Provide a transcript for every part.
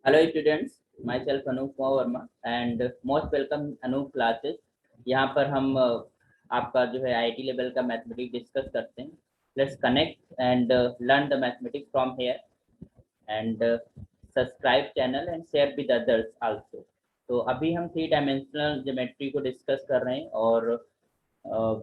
Hello students, myself Anup Kumar Verma and most welcome Anup classes. यहाँ पर हम आपका जो है आईटी लेवल का मैथमेटिक्स डिस्कस करते हैं। Let's connect and learn the mathematics from here and subscribe channel and share with others also. तो अभी हम 3 डायमेंशनल ज्योमेट्री को डिस्कस कर रहे हैं और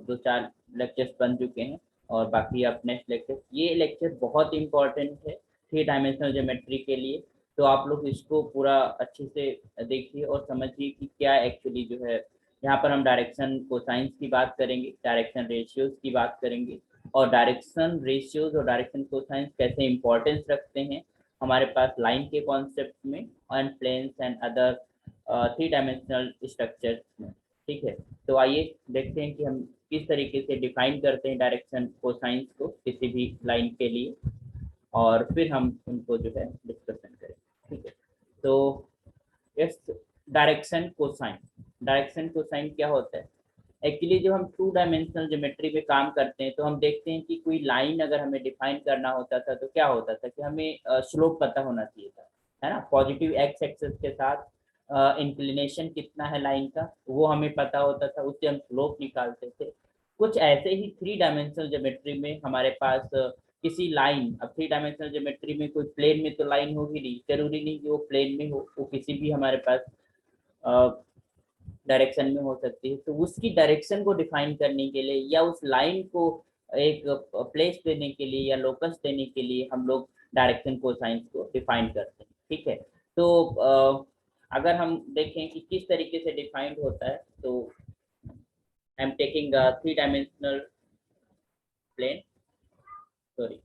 2-4 लेक्चर्स बन चुके हैं और बाकी अब नेक्स्ट लेक्चर। ये लेक्चर बहुत इंपॉर्टेंट है 3 डायमेंशनल ज्योमेट्री के लिए, तो आप लोग इसको पूरा अच्छे से देखिए और समझिए कि क्या एक्चुअली जो है यहाँ पर हम डायरेक्शन कोसाइंस की बात करेंगे, डायरेक्शन रेशियोज की बात करेंगे और डायरेक्शन रेशियोज और डायरेक्शन कोसाइंस कैसे इंपॉर्टेंस रखते हैं हमारे पास लाइन के कॉन्सेप्ट में and planes and other 3 dimensional structures में। ठीक है, तो आइए देखते हैं कि हम किस तरीके से डिफाइन करते हैं डायरेक्शन कोसाइंस को किसी भी लाइन के लिए और फिर हम उनको जो है डिस्कशन करें। ठीक है, तो यस, डायरेक्शन कोसाइन क्या होता है? एक्चुअली जब हम 2 डायमेंशनल ज्योमेट्री में काम करते हैं तो हम देखते हैं कि कोई लाइन अगर हमें डिफाइन करना होता था तो क्या होता था कि हमें स्लोप पता होना चाहिए था, है ना। पॉजिटिव एक्स एक्सिस के साथ इंक्लिनेशन कितना है लाइन का वो हमें पता होता था, उससे हम स्लोप निकालते थे। कुछ ऐसे ही 3 डायमेंशनल ज्योमेट्री में हमारे पास किसी लाइन, अब 3 डायमेंशनल ज्योमेट्री में कोई प्लेन में तो लाइन होगी नहीं, जरूरी नहीं कि वो प्लेन में हो, वो किसी भी हमारे पास डायरेक्शन में हो सकती है। तो उसकी डायरेक्शन को डिफाइन करने के लिए या उस लाइन को एक प्लेस देने के लिए या लोकस देने के लिए हम लोग डायरेक्शन कोसाइंस को डिफाइन करते हैं। ठीक है, तो अगर हम देखें कि किस तरीके से डिफाइंड होता है तो I am taking 3 dimensional plane, sorry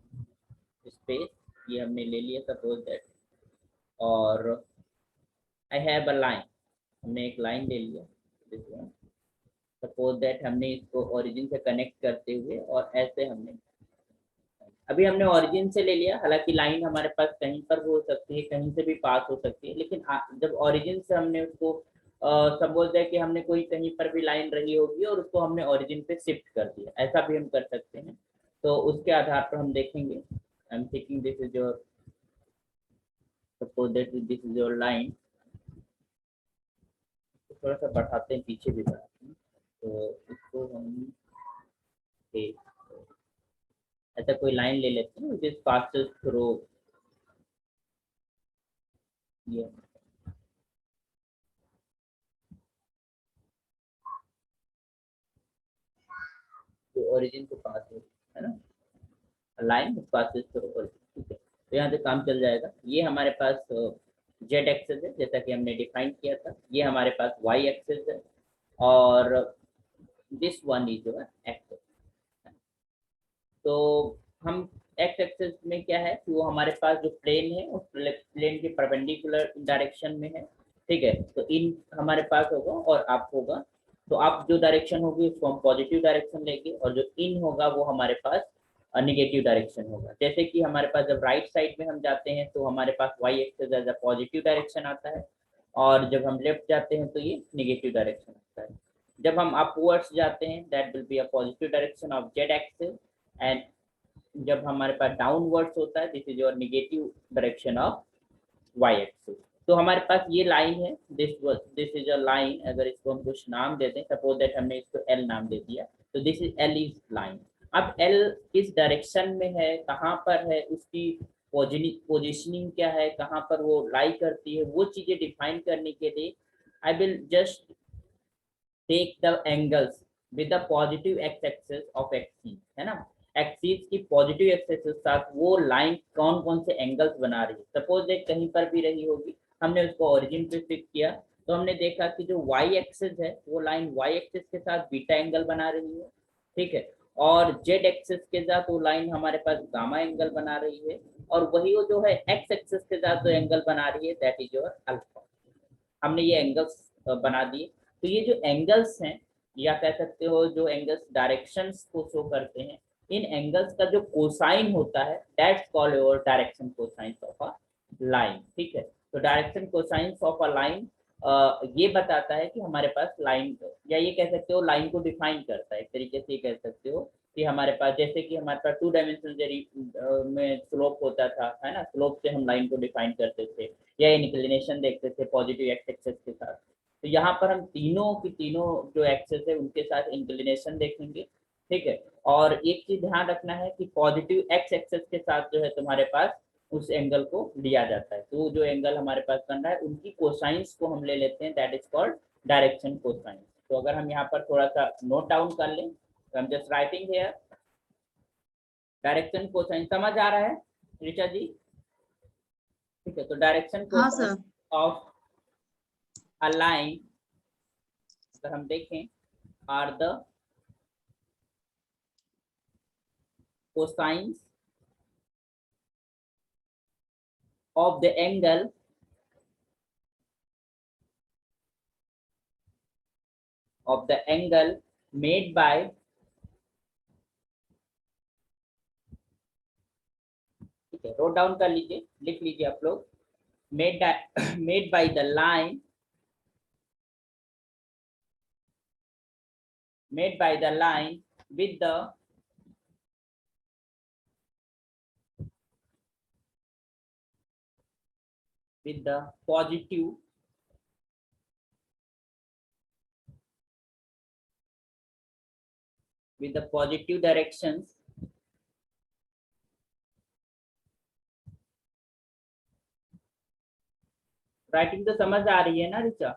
space, ये हमने ले लिया सपोज दैट, और आई हैव अ लाइन, हमने एक लाइन ले लिया दिस वन, सपोज दैट हमने इसको ओरिजिन से कनेक्ट करते हुए और ऐसे हमने अभी हमने ओरिजिन से ले लिया, हालांकि लाइन हमारे पास कहीं पर हो सकती है, कहीं से भी पास हो सकती है, लेकिन जब ओरिजिन से हमने उसको सपोज दैट कि हमने कोई कहीं पर भी लाइन रही होगी और उसको हमने ओरिजिन पे शिफ्ट कर दिया, ऐसा भी हम कर सकते हैं। तो उसके आधार पर हम देखेंगे। I am thinking this is your, suppose that this is your line, थोड़ा सा बढ़ाते हैं, पीछे भी बढ़ाते हैं, तो इसको हम ऐसा कोई लाइन ले लेते हैं विच पासेस थ्रू ये, तो ओरिजिन के पास है ना, लाइन पासेस थ्रू ओरिजिन। ठीक है, तो यहाँ से काम चल जाएगा। ये हमारे पास जेड एक्सेस है जैसा कि हमने डिफाइन किया था, ये हमारे पास वाई एक्सेस है और this one is your axis. तो हम एक्स एक्सेस में क्या है कि वो हमारे पास जो प्लेन है उस प्लेन के परपेंडिकुलर डायरेक्शन में है। ठीक है, तो इन हमारे पास होगा और आप होगा, तो आप जो डायरेक्शन होगी उसको हम पॉजिटिव डायरेक्शन लेंगे और जो इन होगा वो हमारे पास निगेटिव डायरेक्शन होगा। जैसे कि हमारे पास जब राइट साइड में हम जाते हैं तो हमारे पास y axis as a positive direction आता है और जब हम लेफ्ट जाते हैं तो ये निगेटिव डायरेक्शन आता है। जब हम अपवर्ड्स जाते हैं that will be a positive direction of Z axis and जब हमारे पास डाउनवर्ड्स होता है this is your negative direction of Y axis. तो हमारे पास ये लाइन है, दिस इज अ लाइन, अगर इसको हम कुछ नाम दे दें, सपोज दैट हमने इसको एल नाम दे दिया, तो this is L is line. अब एल किस डायरेक्शन में है, कहाँ पर है, उसकी पोजिशनिंग क्या है, कहाँ पर वो लाई करती है, वो चीजें डिफाइन करने के लिए I will just take the angles with the positive X axis of axis, है ना। एक्सिस की पॉजिटिव एक्सिस के साथ वो लाइन कौन कौन से एंगल्स बना रही है, सपोज दैट कहीं पर भी रही होगी, हमने उसको ओरिजिन पे फिक्स किया तो हमने देखा कि जो वाई एक्सिस है वो लाइन वाई एक्सिस के साथ बीटा एंगल बना रही है। ठीक है, और जेड एक्सिस के साथ वो लाइन हमारे पास गामा एंगल बना रही है और वही वो जो है एक्स एक्सिस के साथ जो एंगल बना रही है दैट इज योर अल्फा। हमने ये एंगल्स बना दिए। तो ये जो एंगल्स हैं या कह सकते हो जो एंगल्स डायरेक्शंस को शो करते हैं, इन एंगल्स का जो कोसाइन होता है that's called your direction cosine of a line. ठीक है, तो direction cosine of a line ये बताता है कि हमारे पास लाइन, या ये कह सकते हो लाइन को डिफाइन करता है, एक तरीके से ये कह सकते हो कि हमारे पास जैसे कि हमारे पास 2 डायमेंशनल में स्लोप होता था, है ना, स्लोप से हम लाइन को डिफाइन करते थे या इंक्लिनेशन देखते थे पॉजिटिव एक्स एक्सेस के साथ। तो यहाँ पर हम तीनों की तीनों जो एक्सेस है उनके साथ इंक्लिनेशन देखेंगे, ठीक है। और एक चीज ध्यान रखना है कि पॉजिटिव एक्स एक्सेस के साथ जो है तुम्हारे पास उस एंगल को लिया जाता है। तो जो एंगल हमारे पास बन रहा है उनकी कोसाइंस को हम ले लेते हैं, that is called direction cosines. तो अगर हम यहाँ पर थोड़ा सा नोट डाउन कर लें, तो I'm just writing here direction cosine. समझ आ रहा है ऋचा जी? ठीक है, तो डायरेक्शन हाँ cosine sir. Of a line अगर हम देखें are the cosines of the angle made by ठीक है, नोट डाउन कर लीजिए, लिख लीजिए आप लोग। Made made by the line made by the line with the positive directions writing तो समझ आ रही है ना ऋचा?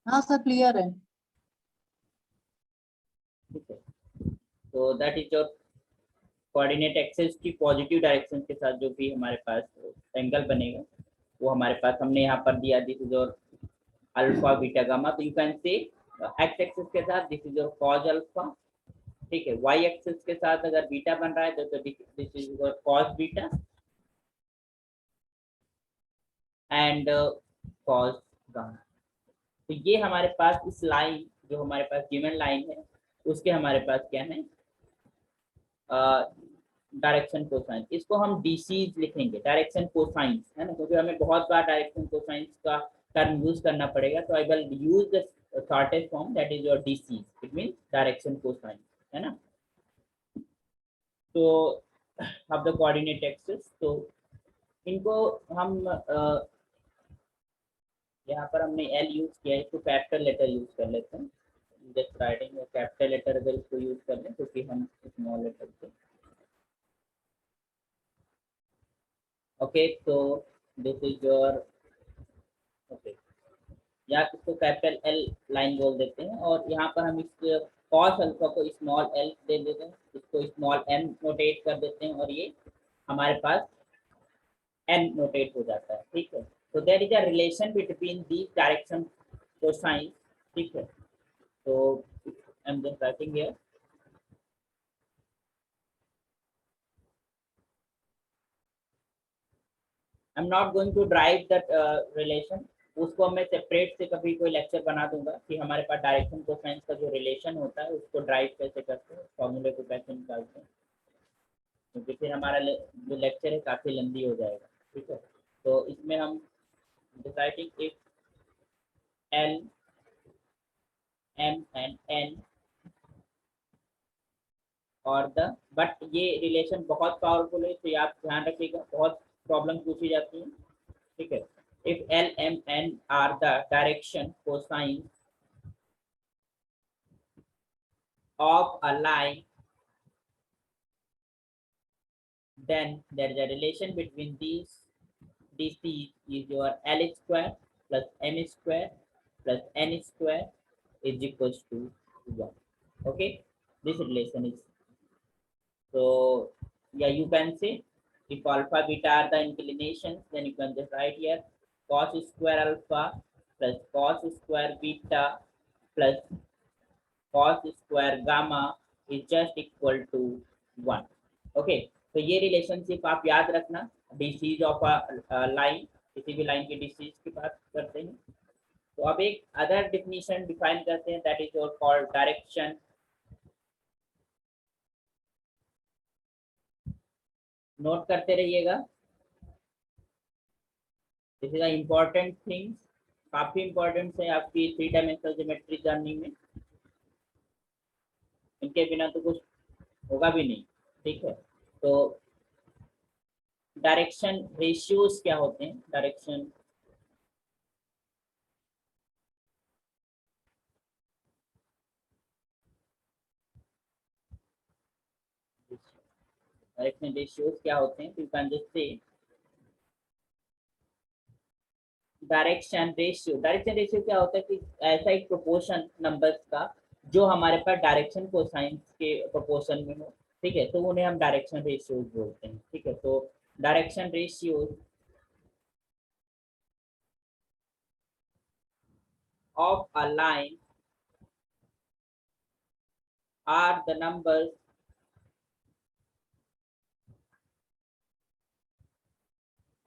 हाँ सर, क्लियर है। ठीक है, तो that is your coordinate axis की पॉजिटिव डायरेक्शन के साथ जो भी हमारे पास एंगल बनेगा वो हमारे पास हमने यहाँ पर दिया, this is your alpha beta gamma. तो you can say x axis के साथ this is your cos alpha, ठीक है। वाई एक्सिस के साथ अगर बीटा बन रहा है तो this is your cos beta and cause gamma. तो ये हमारे पास इस लाइन जो हमारे पास गिवन लाइन है उसके हमारे पास क्या है डायरेक्शन कोसाइन। इसको हम डीसीज लिखेंगे, डायरेक्शन कोसाइंस, है ना, क्योंकि हमें बहुत बार डायरेक्शन कोसाइंस का टर्म यूज करना पड़ेगा। तो I will use the shortest form that is your DCs, it means direction cosine, है ना। तो अब द कोऑर्डिनेट एक्सिस, तो इनको हम यहाँ पर हमने एल यूज किया है, इसको कैपिटल लेटर यूज कर लेते हैं। जस्ट राइटिंग कैपिटल लेटर अगर इसको यूज कर लें क्योंकि हम स्मॉल लेटर से ओके। तो दिस इज योर ओके, या इसको कैपिटल एल लाइन बोल देते हैं और यहाँ पर हम इस कॉस अल्फा को स्मॉल एल दे देते हैं, इसको स्मॉल एन नोटेट कर देते हैं और ये हमारे पास एन नोटेट हो जाता है, ठीक है। तो there is a relation between the direction cosine, ठीक है। तो I am just writing here I am not going to derive that relation, उसको मैं सेपरेट से कभी कोई लेक्चर बना दूंगा कि हमारे पास डायरेक्शन कोसाइंस का जो रिलेशन होता है उसको ड्राइव कैसे करते हैं, फॉर्मूले को कैसे निकालते हैं, क्योंकि फिर हमारा जो लेक्चर है काफ़ी लंबी हो जाएगा, ठीक है। तो इसमें हम deciding if L M and N और द, बट ये रिलेशन बहुत पावरफुल है, तो ये आप ध्यान रखिएगा, बहुत प्रॉब्लम पूछी जाती है, ठीक है। If L M N are the direction cosine of a line, then there is a relation between these DC is your L square plus M square plus N square is equals to 1. Okay, this relation is, so yeah, you can say if alpha beta are the inclinations, then you can just write here cos square alpha plus cos square beta plus cos square gamma is just equal to 1. Okay, तो ये relationship आप याद रखना, DCs of line, किसी भी line की DCs की बात करते हैं। तो अब एक अदर डिफिनीशन डिफाइन करते हैं, that is your called direction. Note करते रहिएगा, दिस इज इम्पोर्टेंट थिंग्स, काफी इंपॉर्टेंट है आपकी 3 डायमेंशनल ज्योमेट्री जर्नी में। इनके बिना तो कुछ होगा भी नहीं। ठीक है, तो डायरेक्शन रेशियोज क्या होते हैं? डायरेक्शन डायरेक्शन रेशियोज क्या होते हैं? तो you can just say direction ratio क्या होता है कि ऐसा एक प्रोपोर्शन नंबर्स का जो हमारे पास डायरेक्शन कोसाइन के प्रोपोर्शन में हो। ठीक है, तो उन्हें हम डायरेक्शन रेशियोज बोलते हैं। ठीक है, तो direction ratios of a line are the numbers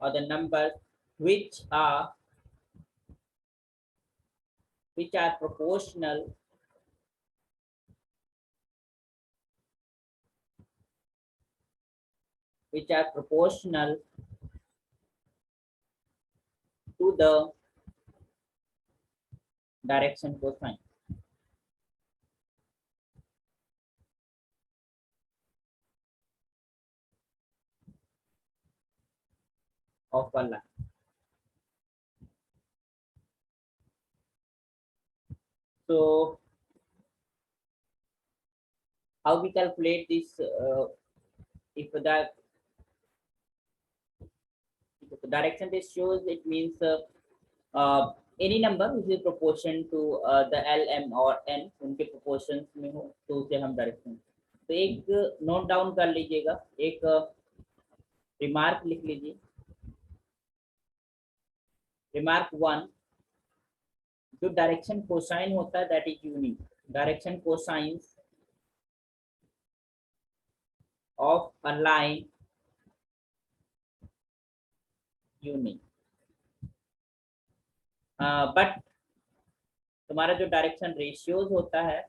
or the numbers which are proportional to the direction cosine of a line. So how we calculate this? If the direction ratios, it means any number which is proportion to the L, M और N, उनके proportions में हो तो उसे हम direction. तो एक note down कर लीजिएगा, एक रिमार्क लिख लीजिए। रिमार्क 1, जो डायरेक्शन कोसाइन होता है that is unique. Direction cosine of a line unique, but तुम्हारा जो डायरेक्शन रेशियोज होता है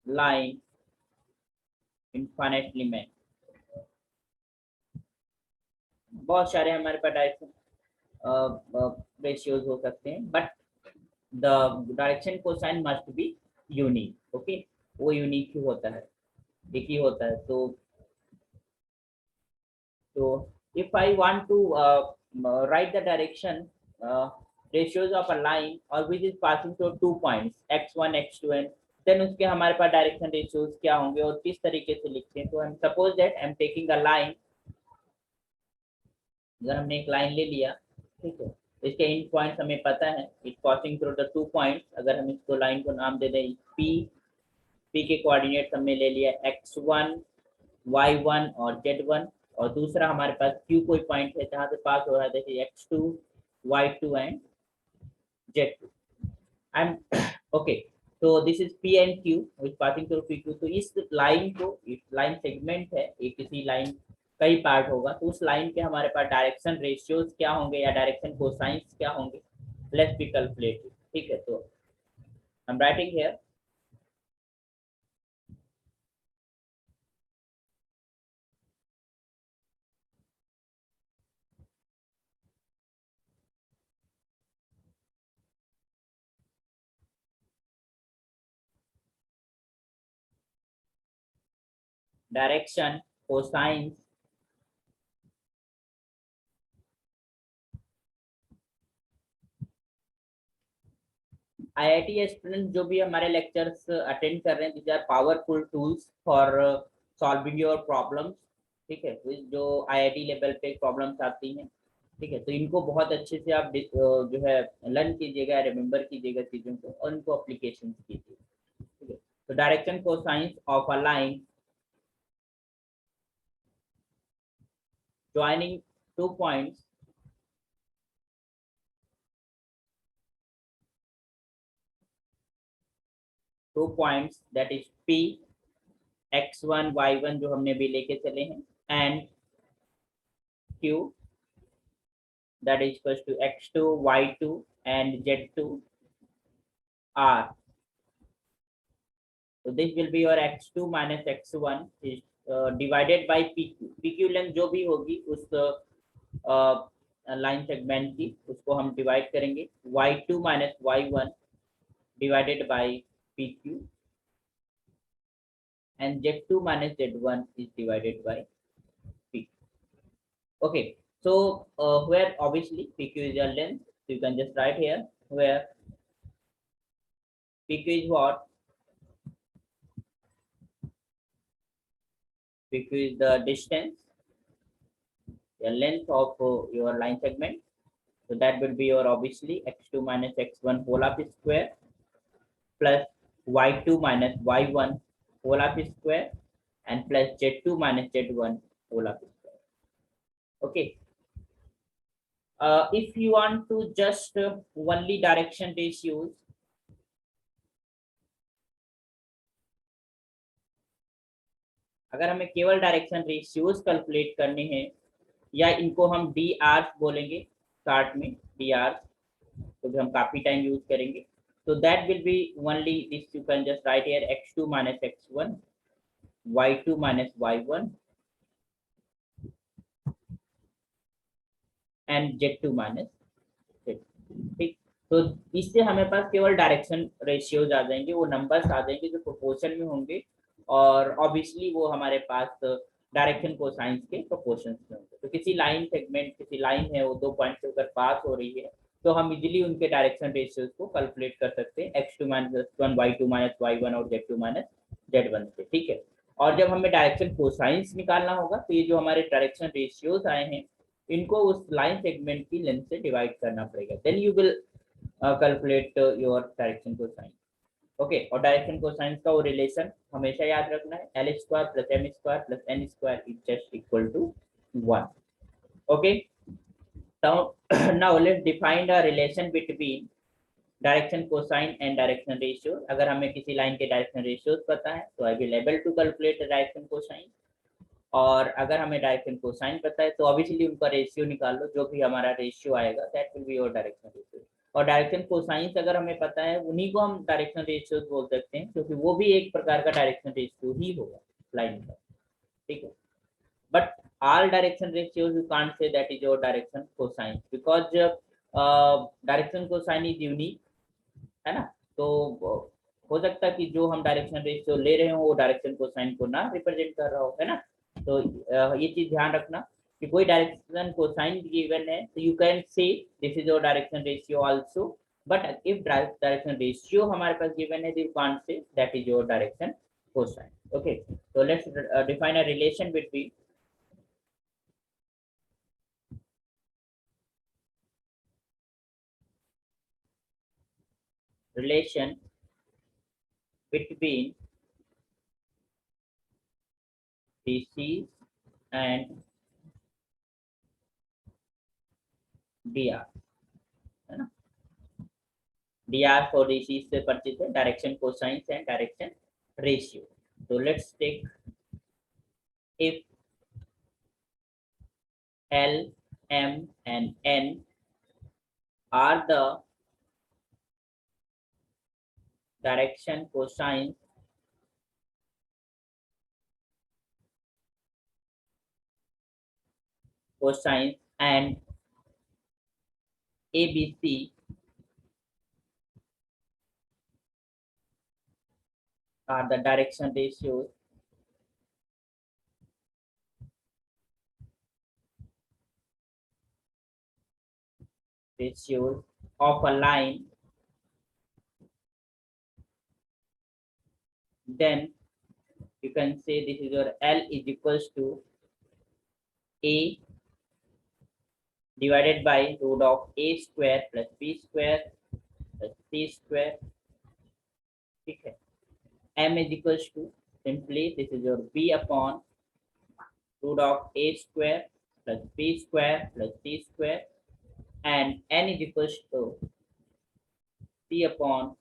लाइन इनफाइनाइटली में, बहुत सारे हमारे पास डायरेक्शन रेशियोज हो सकते हैं, but the direction cosine must be unique. Okay, वो यूनिक ही होता है, एक ही होता है। तो if I want to write the direction ratios of a line or which is passing through 2 points x1 x2 and then उसके हमारे पास डायरेक्शन रेशियोज क्या होंगे और किस तरीके से लिखते हैं? तो हम suppose that I am taking a line. अगर हमने एक लाइन ले लिया, ठीक है, इसके इन पॉइंट्स हमें पता है, it passing through the 2 points. अगर हम इसको लाइन को नाम दे दें पी, पी के कोऑर्डिनेट्स हमने ले लिया x1 y1 और z1, और दूसरा हमारे पास q कोई पॉइंट है जहां से पास हो रहा है, देखिए x2 y2 and z2। I am okay, तो this is p and q which passing through pq। तो इस लाइन को, इस लाइन सेगमेंट है, एक किसी लाइन कई पार्ट होगा, तो उस लाइन के हमारे पास डायरेक्शन रेशियोज क्या होंगे या डायरेक्शन कोसाइंस क्या होंगे? Let's be calculated. ठीक है, तो I am writing here direction cosines IIT student जो भी हमारे लेक्चर्स अटेंड कर रहे हैं, these are powerful tools for solving your problems. ठीक है, तो जो IIT लेवल पे प्रॉब्लम्स आती हैं, ठीक है, तो इनको बहुत अच्छे से आप जो है लर्न कीजिएगा, रिमेम्बर कीजिएगा चीज़ों को और इनको अप्लीकेशन कीजिए। ठीक है, तो direction cosines of a line joining 2 points that is P x1 y1 जो हमने भी लेके चले हैं and Q that is equals to x2 y2 and z2 r. So this will be your x2 minus x1 is divided by pq। pq length जो भी होगी उस लाइन सेगमेंट की, उसको हम डिवाइड करेंगे y2 minus y1 divided by pq and z2 minus z1 is divided by p. Okay, so where obviously pq is your length, so you can just write here where pq is what? pq is the distance, the length of your line segment. So that will be your obviously x2 minus x1 whole up square plus y2 minus y1 whole up square and plus z2 minus z1 whole up square. Okay. If you want to just only direction ratios, अगर हमें केवल direction ratios calculate करने हैं या इनको हम D R बोलेंगे chart में डी आर, तो भी हम काफी टाइम यूज करेंगे, तो that will B only this, you can just right here x2 minus x1 y2 minus y1 and z2 minus z2. ठीक, तो इससे हमें पास केवल डायरेक्शन रेशियोज आ जाएंगे, वो नंबर्स आ जाएंगे जो प्रोपोर्शन में होंगे और ऑब्वियसली वो हमारे पास डायरेक्शन कोसाइंस के प्रोपोर्शंस में होंगे। तो किसी लाइन सेगमेंट, किसी लाइन है वो 2 पॉइंट से अगर पास हो रही है तो हम इजीली उनके डायरेक्शन रेशियोज को कैलकुलेट कर सकते हैं x2 minus x1 y2 minus y1 और z2 minus z1 से। ठीक है, और जब हमें डायरेक्शन कोसाइंस निकालना होगा तो ये जो हमारे डायरेक्शन रेशियोज आए हैं इनको उस लाइन सेगमेंट की लेंथ से डिवाइड करना पड़ेगा, then you will calculate your direction cosine. Okay, और डायरेक्शन कोसाइन का वो रिलेशन हमेशा याद रखना है, L square plus M square plus N square is just equal to 1. Okay, now let's define the relation between direction cosine and direction ratio. अगर हमें किसी लाइन के डायरेक्शन रेशियोज पता है तो I will able to calculate the direction cosine, और अगर हमें डायरेक्शन कोसाइन पता है तो ऑब्वियसली उनका रेशियो निकाल लो, जो भी हमारा रेशियो आएगा that will be your direction ratio. और डायरेक्शन कोसाइंस अगर हमें पता है उन्हीं को हम डायरेक्शन रेशियो बोल सकते हैं, क्योंकि वो भी एक प्रकार का डायरेक्शन रेशियो ही होगा लाइन का। ठीक है, but all direction ratios you can't say that is your direction cosine because direction cosine is unique, है ना। तो हो सकता है कि जो हम डायरेक्शन रेशियो ले रहे हो वो डायरेक्शन कोसाइन को ना रिप्रेजेंट कर रहा हो, है ना। तो ये चीज ध्यान रखना कि कोई डायरेक्शन कोसाइन गिवन है तो यू कैन से this is your direction ratio also, but if direction ratio हमारे पास गिवन है you can't say that is your direction cosine. Okay, so let's define a relation between relation between DCs and DR, है ना। DR for DC से परिचित है, direction cosines and direction ratio. So let's take if L, M and N are the direction cosines and ABC are the direction ratios of a line, then you can say this is your L is equals to A divided by root of A square plus B square plus C square. ठीक है, M is equals to simply this is your B upon root of A square plus B square plus C square, and N is equals to C upon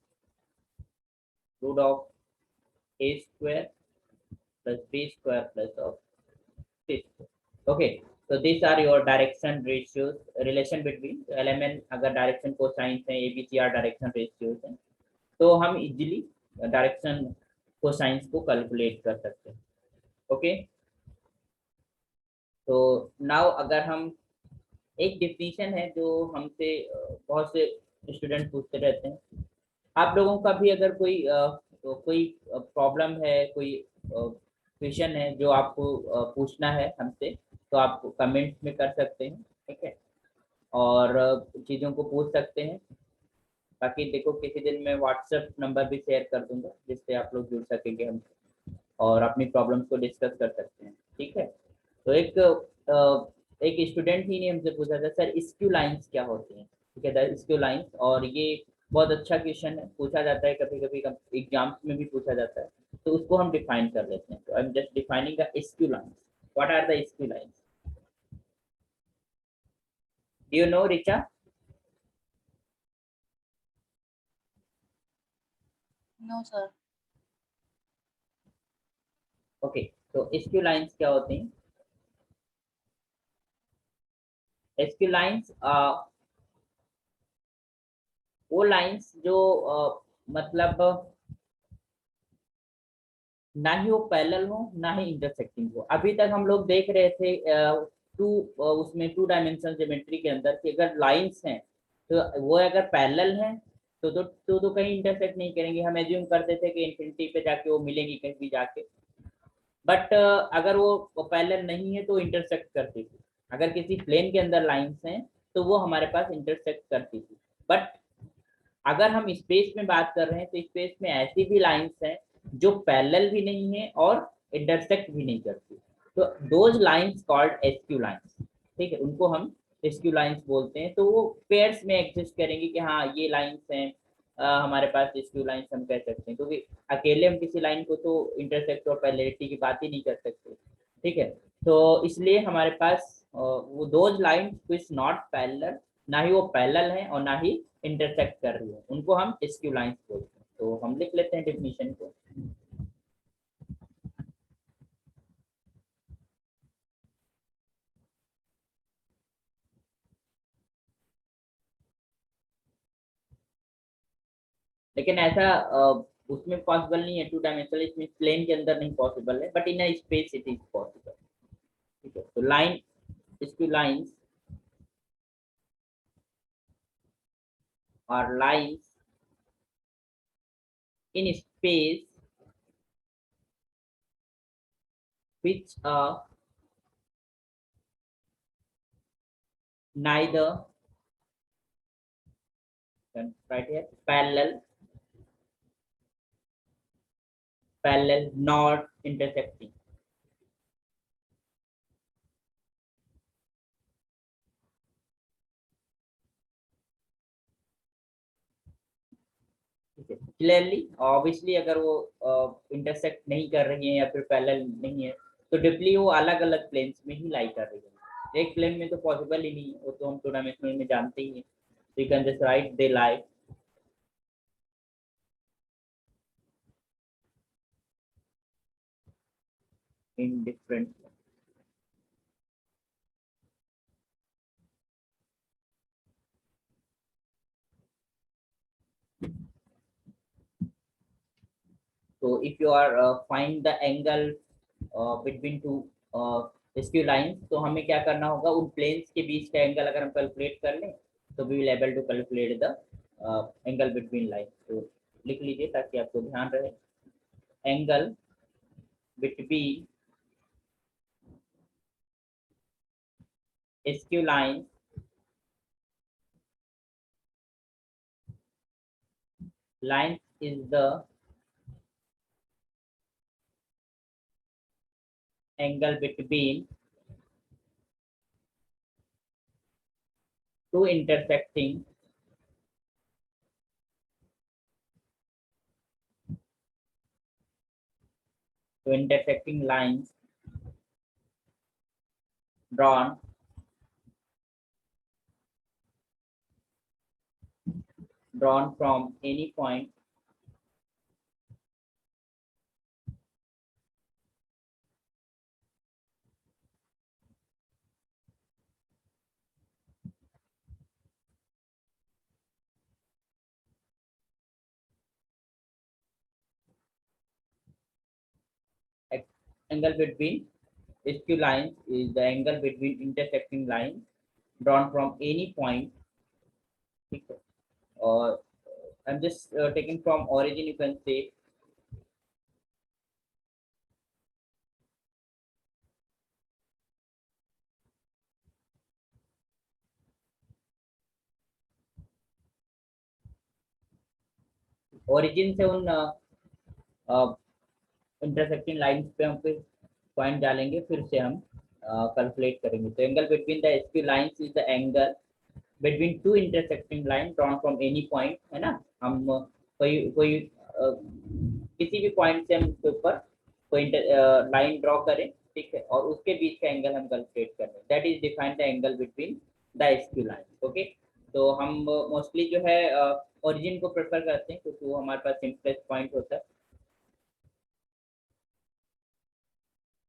root of A square plus B square plus of C square. Okay, so these are your direction ratios, relation between LMN अगर direction cosines है, ABCR direction ratios हैं, तो हम easily direction cosines को calculate कर सकते हैं। Okay, तो नाउ अगर हम एक डिफिनीशन है जो हमसे बहुत से स्टूडेंट पूछते रहते हैं। आप लोगों का भी अगर कोई प्रॉब्लम है, कोई क्वेश्चन है जो आपको पूछना है हमसे, तो आप कमेंट में कर सकते हैं, ठीक है। और चीज़ों को पूछ सकते हैं। बाकी देखो किसी दिन मैं व्हाट्सएप नंबर भी शेयर कर दूंगा जिससे आप लोग जुड़ सकेंगे हमसे और अपनी प्रॉब्लम्स को डिस्कस कर सकते हैं, ठीक है। तो एक स्टूडेंट ही ने हमसे पूछा था, सर स्क्यू लाइंस क्या होती हैं, ठीक है, स्क्यू लाइंस। और ये बहुत अच्छा क्वेश्चन है, पूछा जाता है कभी कभी एग्जाम्स में भी पूछा जाता है। तो उसको हम डिफाइन कर लेते हैं। तो I am just defining the skew lines. What are the skew lines? Do you know, Richa? No sir. Okay, तो स्क्यू लाइंस क्या होती हैं? स्क्यू लाइंस वो लाइंस जो मतलब ना ही वो पैरेलल हो ना ही इंटरसेक्टिंग हो। अभी तक हम लोग देख रहे थे टू उसमें टू डायमेंशनल ज्योमेट्री के अंदर कि अगर लाइंस हैं तो वो अगर पैरेलल हैं तो कहीं इंटरसेक्ट नहीं करेंगे। हम एज्यूम करते थे कि इन्फिनिटी पे जाके वो मिलेंगी कहीं भी जाके। बट अगर वो पैरेलल नहीं है तो इंटरसेक्ट करती थी। अगर किसी प्लेन के अंदर लाइंस हैं तो वो हमारे पास इंटरसेक्ट करती थी। बट अगर हम स्पेस में बात कर रहे हैं तो स्पेस में ऐसी भी लाइंस हैं जो पैरेलल भी नहीं है और इंटरसेक्ट भी नहीं करती। तो those lines called SQ lines, ठीक है, उनको हम एसक्यू लाइंस बोलते हैं। तो वो पेयर्स में एग्जिस्ट करेंगी कि हाँ ये लाइंस हैं, हमारे पास एसक्यू लाइंस हम कह सकते हैं, क्योंकि अकेले हम किसी लाइन को तो इंटरसेक्ट और पैरेललिटी की बात ही नहीं कर सकते, ठीक है। तो इसलिए हमारे पास वो those lines which not parallel, ना ही वो पैरेलल है और ना ही इंटरसेक्ट कर रही है, उनको हम स्क्यू लाइंस बोलते हैं। तो हम लिख लेते हैं डेफिनेशन को। लेकिन ऐसा उसमें पॉसिबल नहीं है, टू डायमेंशनल इसमें प्लेन के अंदर नहीं पॉसिबल है, but in a space it is possible, ठीक है। तो लाइन, स्क्यू लाइंस और lines in space which are neither, right here, parallel nor intersecting। Clearly, obviously अगर वो इंटरसेक्ट नहीं कर रही है या फिर पैरेलल नहीं है तो डिपली वो अलग अलग प्लेन्स में ही लाई कर रही है। एक प्लेन में तो पॉसिबल ही नहीं है, वो तो हम टू डायमेंशनल में जानते ही हैं। तो you can just right they lie in different. So if you are find the angle between two skew lines, तो हमें क्या करना होगा, उन प्लेन्स के बीच का एंगल अगर हम कैलकुलेट कर लें तो we will able to calculate the angle between line. तो लिख लीजिए ताकि आपको ध्यान रहे। Angle between skew line line is the angle between two intersecting lines drawn from any point angle between skew lines is the angle between intersecting lines drawn from any point, ठीक है, और I'm just taking from origin, you can say origin से उन intersecting lines पे हम फिर point डालेंगे, फिर से हम कैलकुलेट करेंगे। तो angle between the SQ lines is the angle between two intersecting line drawn from any point, है ना। हम कोई किसी भी पॉइंट से हम उसके ऊपर कोई लाइन ड्रॉ करें, ठीक है, और उसके बीच का एंगल हम कैलकुलेट कर रहे हैं, that is defined the angle between the SQ line. Okay, तो हम मोस्टली जो है ओरिजिन को प्रेफर करते हैं क्योंकि वो हमारे पास सिंपलेस्ट पॉइंट होता है।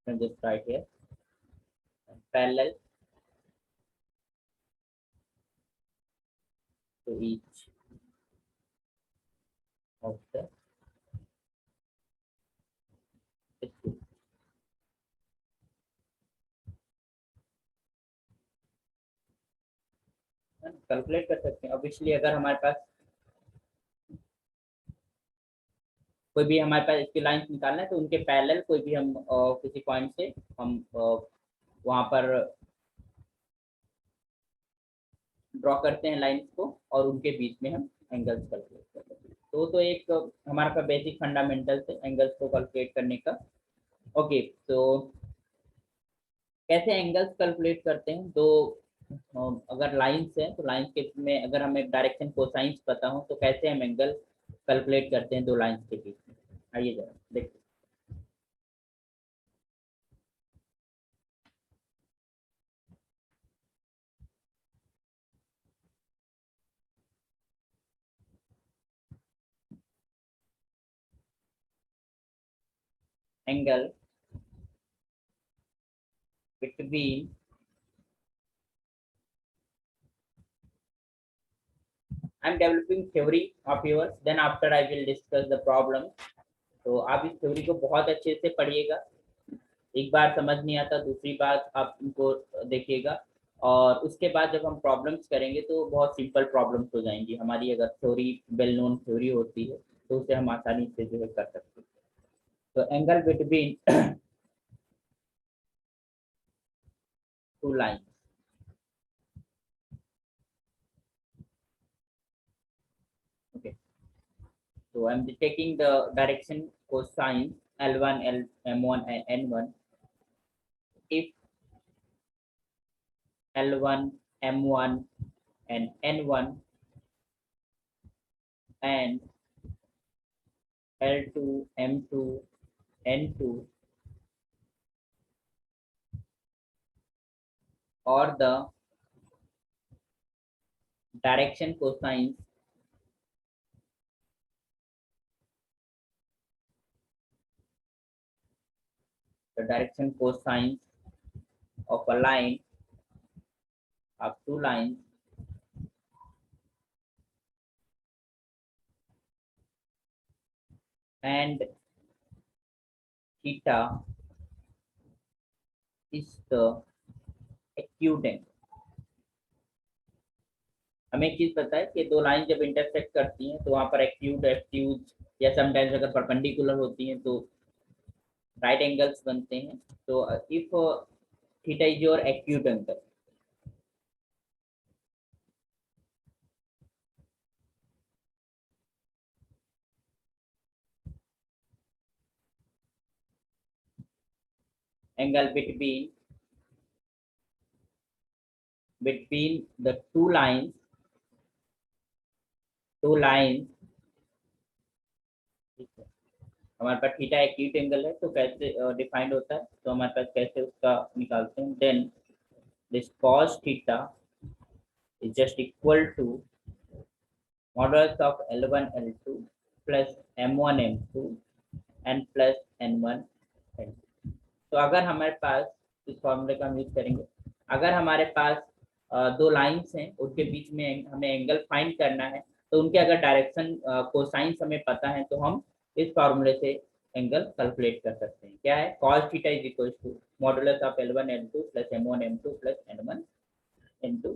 just right here parallel to each of the issue. Calculate कर सकते हैं। ऑब्वियसली अगर हमारे पास कोई भी हमारे पास इसकी लाइंस निकालना है तो उनके पैरेलल कोई भी हम किसी पॉइंट से हम वहां पर ड्रॉ करते हैं लाइंस को और उनके बीच में हम एंगल्स कैलकुलेट करते हैं। तो एक हमारा का बेसिक फंडामेंटल है एंगल्स को कैलकुलेट करने का। ओके, तो कैसे एंगल्स कैलकुलेट करते हैं? तो अगर लाइंस है तो लाइंस के में अगर हमें डायरेक्शन कोसाइंस पता हो तो कैसे हम एंगल कैलकुलेट करते हैं दो लाइंस के बीच में, आइए जरा देखते हैं। Angle between I'm developing theory of yours, then after I will discuss the problem. तो आप इस थ्योरी को बहुत अच्छे से पढ़िएगा, एक बार समझ नहीं आता दूसरी बार आप इनको देखिएगा, और उसके बाद जब हम प्रॉब्लम्स करेंगे तो बहुत सिंपल प्रॉब्लम्स हो जाएंगी हमारी। अगर थ्योरी वेल नोन थ्योरी होती है तो उसे हम आसानी से जो है कर सकते हैं। तो angle between two line, okay, so I'm taking the direction cosine L1 L M1 and N1 if L1 M1 and N1 and L2 M2 N2 or the direction cosines of a line of two lines and theta is the acute angle। हमें एक चीज पता है कि दो line जब intersect करती हैं तो वहां पर एक्यूट एक्यूज या समटाइम्स अगर परपेंडिकुलर होती हैं तो राइट एंगल्स बनते हैं। तो if theta is your acute angle, angle between the two lines ठीक है। हमारे पास थीटा एक्यूट एंगल है तो कैसे डिफाइंड होता है, तो हमारे पास कैसे उसका निकालते हैं, then this cos theta is just equal to modulus of L1 L2 plus M1 M2 and plus N1 N2। तो अगर हमारे पास इस फॉर्मूले का हम यूज करेंगे, अगर हमारे पास दो लाइंस हैं उनके बीच में हमें एंगल फाइंड करना है तो उनके अगर डायरेक्शन कोसाइंस हमें पता है तो हम इस फॉर्मूले से एंगल कैलकुलेट कर सकते हैं। क्या है? cos theta is equal to modulus of L1 L2 plus M1 M2 plus N1 n2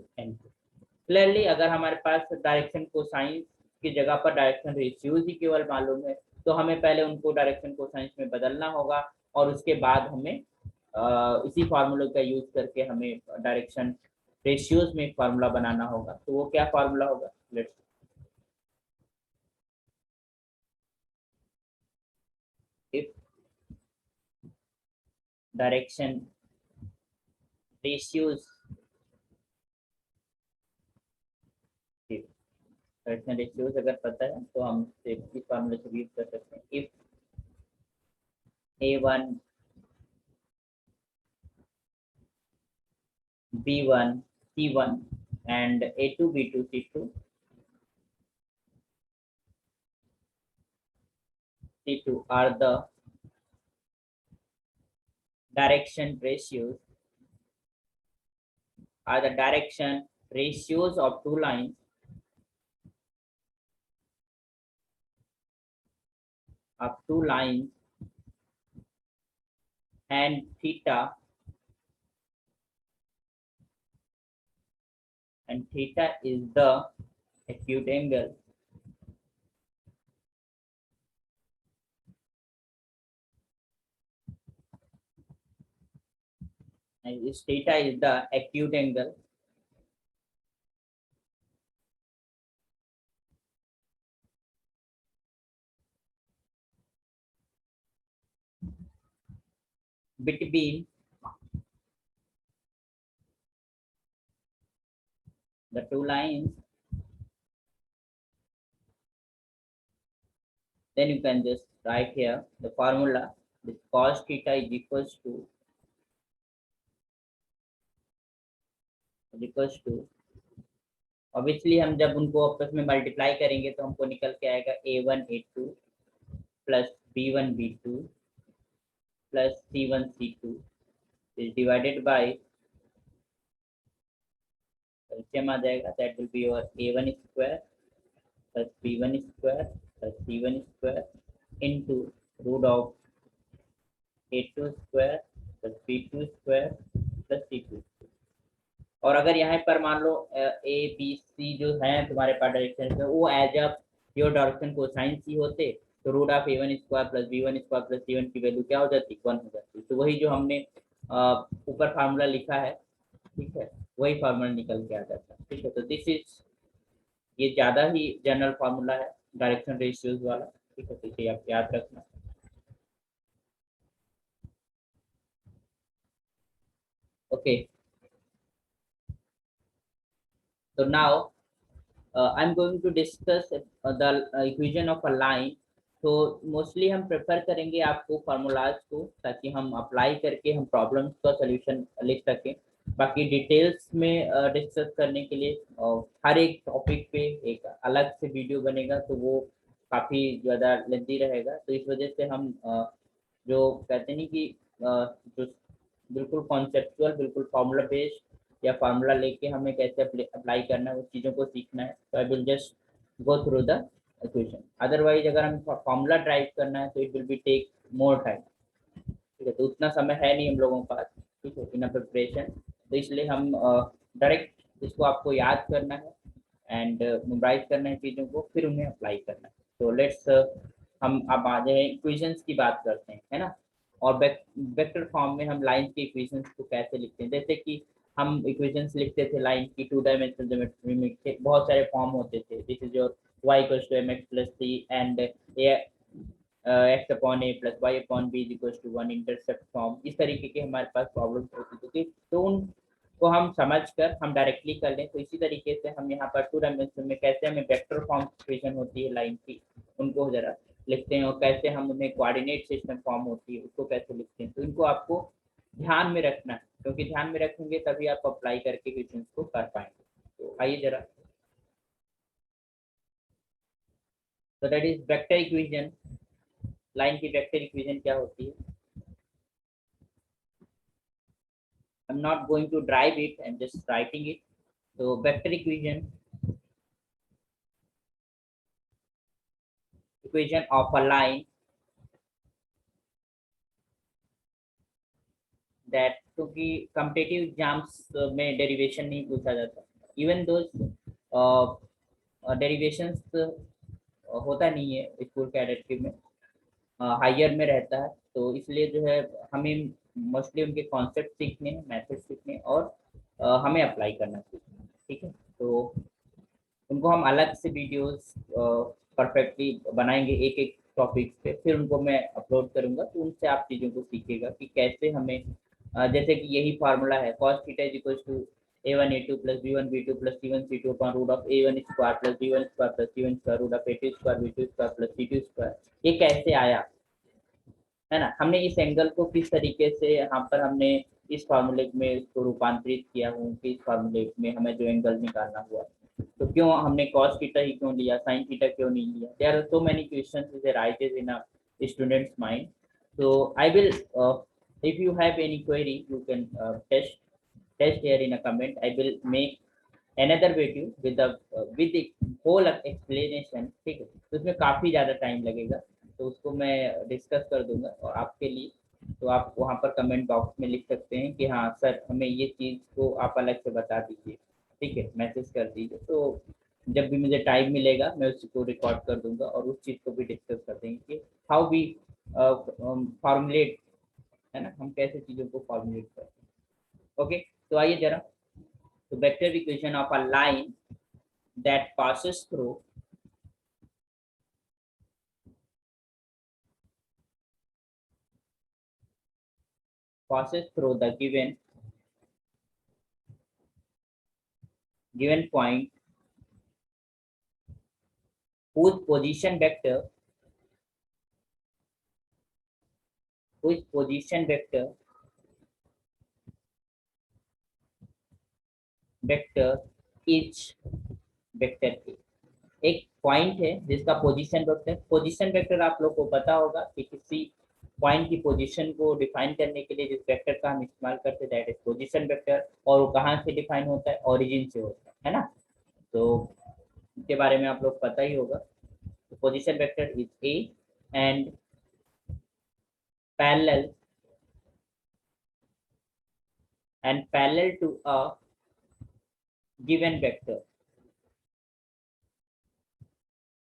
clearly अगर हमारे पास डायरेक्शन कोसाइन की जगह पर डायरेक्शन रेशियोज ही केवल मालूम है तो हमें पहले उनको डायरेक्शन कोसाइन में बदलना होगा और उसके बाद हमें इसी फार्मूले का यूज करके हमें डायरेक्शन रेशियोज में एक फार्मूला बनाना होगा। तो वो क्या फार्मूला होगा, let's if direction ratios direction ratios अगर पता है तो हम इस फार्मूले से यूज कर सकते हैं। If a1 b1 c1 and a2 b2 c2 are the direction ratios of two lines and theta is the acute angle and this theta is the acute angle between the two lines. Then you can just write here the formula. This cos theta is equals to obviously हम जब उनको आपस में multiply करेंगे तो हमको निकल के आएगा a1 a2 plus b1 b2 plus c1 c2 is divided by LCM आ जाएगा, that will be your a1 square plus b1 square plus c1 square into root of a2 square plus b2 square plus c2। और अगर यहाँ पर मान लो A B C जो है तुम्हारे पास direction में वो as a your direction cosines होते तो root of a1 square plus b1 square plus c1 की वैल्यू क्या हो जाती, 1 हो जाती। तो वही जो हमने ऊपर फार्मूला लिखा है, ठीक है, वही फार्मूला निकल के आ जाता है। ठीक है, तो दिस इज ये ज्यादा ही जनरल फार्मूला है डायरेक्शन रेशियोज वाला। ठीक है, तो इसे आप याद रखना। Okay, so now I'm going to discuss the equation of a line। तो मोस्टली हम प्रेफर करेंगे आपको फार्मूलाज को ताकि हम अप्लाई करके हम प्रॉब्लम्स का सॉल्यूशन लिख सकें। बाकी डिटेल्स में डिस्कस करने के लिए हर एक टॉपिक पे एक अलग से वीडियो बनेगा तो वो काफ़ी ज़्यादा लेंथी रहेगा। तो इस वजह से हम जो कहते नहीं कि जो बिल्कुल कॉन्सेप्चुअल बिल्कुल फार्मूला बेस्ड या फार्मूला लेके हमें कैसे अप्लाई करना है उस चीज़ों को सीखना है। तो I will just go through the equation. Otherwise अगर हम फार्मूला ड्राइव करना है तो it will be take more time. ठीक है, तो उतना समय है नहीं हम लोगों के पास, ठीक है, इन प्रिपरेशन। तो इसलिए हम डायरेक्ट इसको आपको याद करना है एंड मेमोराइज करना है चीज़ों को, फिर उन्हें अप्लाई करना है। तो लेट्स हम अब आ जाए इक्वेशंस की बात करते हैं, है ना। और वेक्टर फॉर्म में हम लाइन के इक्वेशंस को कैसे लिखते हैं, जैसे कि हम इक्वेशंस लिखते थे लाइन की 2 डायमेंशनल ज्योमेट्री में बहुत सारे फॉर्म होते थे। This is your y equals to mx plus c and x upon a plus y upon b is equals to 1 intercept form. इस तरीके के हमारे पास प्रॉब्लम होती थी, तो उनको हम समझ कर हम डायरेक्टली कर लें। तो इसी तरीके से हम यहाँ पर 2 डायमेंशन में कैसे हमें वेक्टर फॉर्म इक्वेशन होती है लाइन की उनको जरा लिखते हैं, और कैसे हम उन्हें कोऑर्डिनेट सिस्टम फॉर्म होती है उसको कैसे लिखते हैं। तो इनको आपको ध्यान में रखना है, क्योंकि ध्यान में रखेंगे तभी आप अप्लाई करके क्वेश्चन को कर पाएंगे। तो आइए जरा, तो that is vector equation. Line की वेक्टर इक्वेशन क्या होती है, I am not going to derive it, I am just writing it. तो vector equation of a line that क्योंकि कॉम्पिटिटिव एग्जाम्स में डेरिवेशन नहीं पूछा जाता, इवन दो डेरिवेशंस होता नहीं है स्कूल कैडेट के में, हायर में रहता है। तो इसलिए जो है हमें मोस्टली उनके कॉन्सेप्ट सीखने हैं, मेथड सीखने हैं, और हमें अप्लाई करना सीखना है, ठीक है। तो उनको हम अलग से वीडियोस परफेक्टली बनाएंगे एक एक टॉपिक पे, फिर उनको मैं अपलोड करूंगा, तो उनसे आप चीज़ों को सीखेगा कि कैसे हमें जैसे कि यही फार्मूला है cos theta is equal to a1 a2 plus b1 b2 plus c1 c2 upon root of a1 square plus b1 square plus c1 square root of a2 square b2 square plus c2 square. ये कैसे आया, है ना? हमने इस angle को किस तरीके से यहाँ पर हमने इस फार्मूले में इसको रूपांतरित किया हूँ कि इस फार्मूले में हमें जो एंगल निकालना हुआ, तो क्यों हमने cos थीटा ही क्यों लिया, sin थीटा क्यों नहीं लिया? There are so many questions which arises in a student's mind. So I will if you have any query you can test here in a comment. I will make another video with the whole explanation, ठीक है? तो उसमें काफी ज्यादा time लगेगा, तो उसको मैं डिस्कस कर दूंगा और आपके लिए, तो आप वहाँ पर कमेंट बॉक्स में लिख सकते हैं कि हाँ सर हमें ये चीज़ को आप अलग से बता दीजिए, ठीक है, मैसेज कर दीजिए। तो जब भी मुझे टाइम मिलेगा मैं उसको रिकॉर्ड कर दूंगा और उस चीज़ को भी डिस्कस कर देंगे कि हाउ वी फॉर्मुलेट, है ना, हम कैसे चीज़ों को फॉर्मुलेट करते हैं। ओके, तो आइए जरा, तो vector equation of a line that passes through the given point whose position vector is vector के। एक पॉइंट है जिसका पोजीशन वेक्टर आप लोग को पता होगा कि किसी पॉइंट की पोजीशन को डिफाइन करने के लिए जिस वेक्टर का हम इस्तेमाल करते हैं दैट इज पोजीशन वेक्टर, और वो कहाँ से डिफाइन होता है, ओरिजिन से होता है ना? तो इसके बारे में आप लोग पता ही होगा। तो position vector is A and parallel to a given vector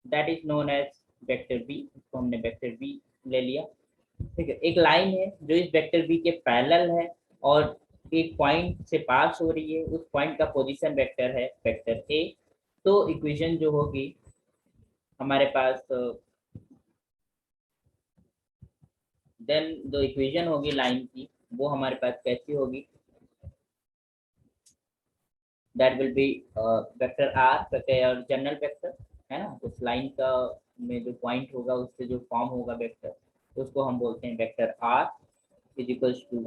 that is known as vector B. इसको हमने वेक्टर बी ले लिया, ठीक है। एक लाइन है जो इस वेक्टर बी के पैरेलल है और एक पॉइंट से पास हो रही है, उस पॉइंट का पोजीशन वेक्टर है वेक्टर ए। तो इक्वेशन जो होगी हमारे पास, देन जो इक्वेशन होगी लाइन की वो हमारे पास कैसी होगी, that will be vector R, vector और जनरल वेक्टर, है ना? उस लाइन का में जो पॉइंट होगा उससे जो फॉर्म होगा वेक्टर, उसको हम बोलते हैं vector are is equals to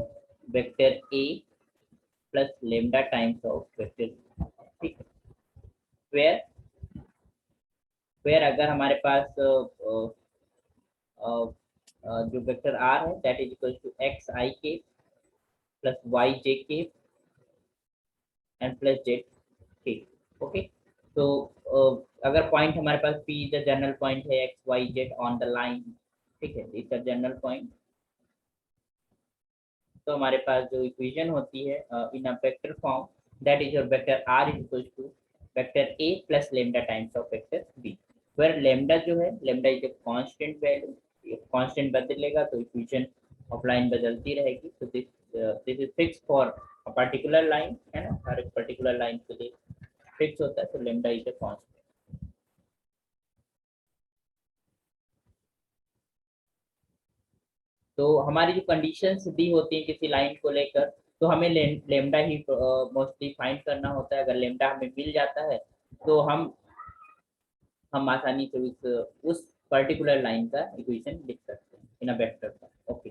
vector a plus lambda times of vector, ठीक है। वेयर अगर हमारे पास जो वेक्टर आर है that is equal to x i के प्लस वाई जे के एंड प्लस जेड, ठीक, ओके। तो अगर पॉइंट हमारे पास पी द जनरल पॉइंट है x y z on the line, ठीक है, इज द जनरल पॉइंट, तो हमारे पास जो इक्वेशन होती है in a vector form that is your vector are is equal to vector a plus lambda times of vector b, where lambda जो है, lambda is a constant value, constant बदलेगा तो इक्वेशन ऑफ लाइन बदलती रहेगी। तो this is fix for a particular line, है ना, हर एक पर्टिकुलर लाइन के लिए फिक्स होता है, तो लेमडा इज अ कांस्टेंट। तो हमारी जो कंडीशंस दी होती है किसी लाइन को लेकर, तो हमें लेमडा ही मोस्टली फाइंड करना होता है। अगर लेमडा हमें मिल जाता है तो हम आसानी से उस पर्टिकुलर लाइन का इक्वेशन लिख सकते हैं in a vector form. Okay,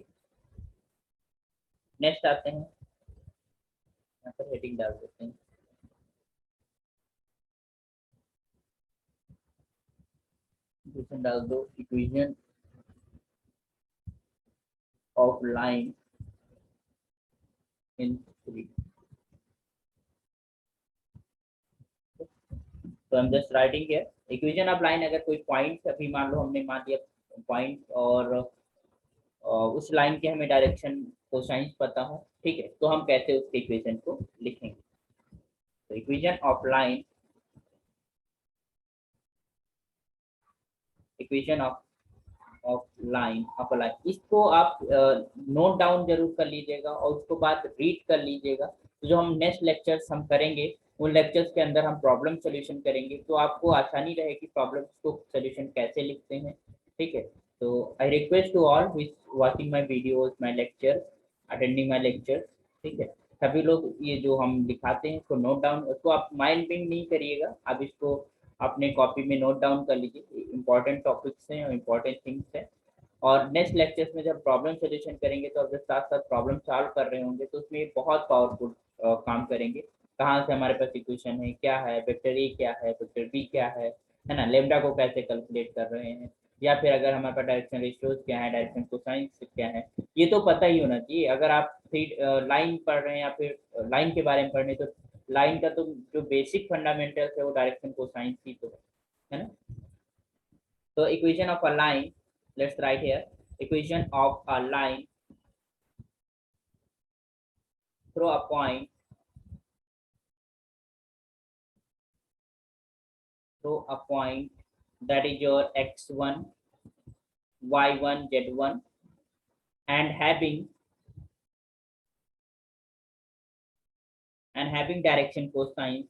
next आते हैं, यहाँ पर हेडिंग डाल देते हैं, इक्वेशन डाल दो, इक्वेशन ऑफ लाइन इन 3। तो हम just writing here equation of line, अगर कोई पॉइंट अभी मान लो हमने मान लिया पॉइंट, और उस लाइन के हमें डायरेक्शन कोसाइंस पता हो, ठीक है, तो हम कैसे उसके इक्वेशन को लिखेंगे। तो equation of line, equation of line, of line, इसको आप नोट डाउन जरूर कर लीजिएगा और उसको बाद रीड कर लीजिएगा। तो जो हम नेक्स्ट लेक्चर्स हम करेंगे उन लेक्चर्स के अंदर हम प्रॉब्लम सॉल्यूशन करेंगे, तो आपको आसानी रहेगी प्रॉब्लम्स को सॉल्यूशन कैसे लिखते हैं, ठीक है। तो I request to all which watching my videos, my lecture, attending my lecture, ठीक है, सभी लोग ये जो हम दिखाते हैं इसको नोट डाउन, उसको आप माइंड में नहीं करिएगा, आप इसको अपने कॉपी में नोट डाउन कर लीजिए, इंपॉर्टेंट टॉपिक्स हैं और इंपॉर्टेंट थिंग्स हैं। और नेक्स्ट लेक्चर्स में जब प्रॉब्लम सॉल्यूशन करेंगे तो आप जब साथ साथ प्रॉब्लम सॉल्व कर रहे होंगे तो उसमें बहुत पावरफुल काम करेंगे। कहाँ से हमारे पास इक्वेशन है, क्या है वेक्टर ए, क्या है वेक्टर बी, क्या है ना, लेम्डा को कैसे कैलकुलेट कर रहे हैं, या फिर अगर हमारे पास डायरेक्शन रेशियोज क्या है, डायरेक्शन कोसाइंस क्या है, ये तो पता ही होना चाहिए। अगर आप लाइन पढ़ रहे हैं या फिर लाइन के बारे में पढ़ रहे हैं तो लाइन का तो जो बेसिक फंडामेंटल्स है वो डायरेक्शन कोसाइंस ही तो है ना। So equation of a line, let's write here, equation of a line through a point, that is your x1, y1, z1, and having direction cosine,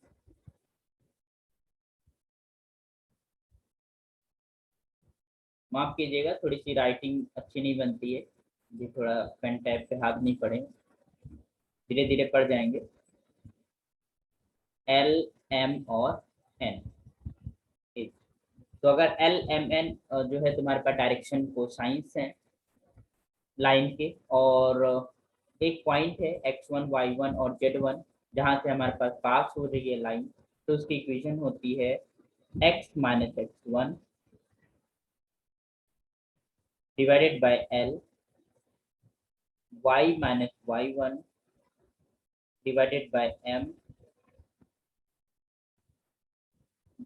माफ कीजिएगा थोड़ी सी राइटिंग अच्छी नहीं बनती है, ये थोड़ा पेन टैब पे हाथ नहीं पड़े, धीरे धीरे पढ़ जाएंगे। एल एम और एन, तो अगर एल एम एन जो है तुम्हारे पास डायरेक्शन कोसाइंस है लाइन के, और एक पॉइंट है x1, y1 और z1 जहां से हमारे पास पास हो रही है लाइन, तो उसकी इक्वेशन होती है x minus x1 divided by l, y minus y1 divided by m,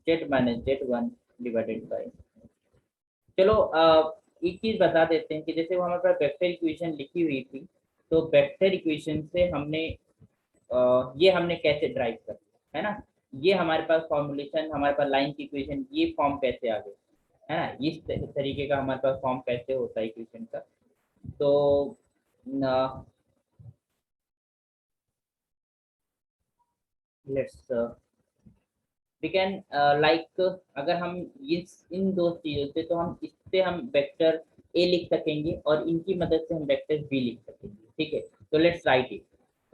z minus z1 divided by. चलो एक चीज बता देते हैं कि जैसे वो हमारे पास वेक्टर इक्वेशन लिखी हुई थी, तो वेक्टर इक्वेशन से हमने ये हमने कैसे ड्राइव कर, है ना, ये हमारे पास फॉर्मुलेशन, हमारे पास लाइन की इक्वेशन, ये फॉर्म कैसे आ गए, है ना, इस तरीके का हमारे पास फॉर्म कैसे होता है इक्वेशन का। तो लेट्स वी कैन लाइक, अगर हम इन दो चीजों से, तो हम इससे हम वेक्टर ए लिख सकेंगे और इनकी मदद से हम वेक्टर बी लिख सकेंगे, ठीक है। तो लेट्स राइट इट।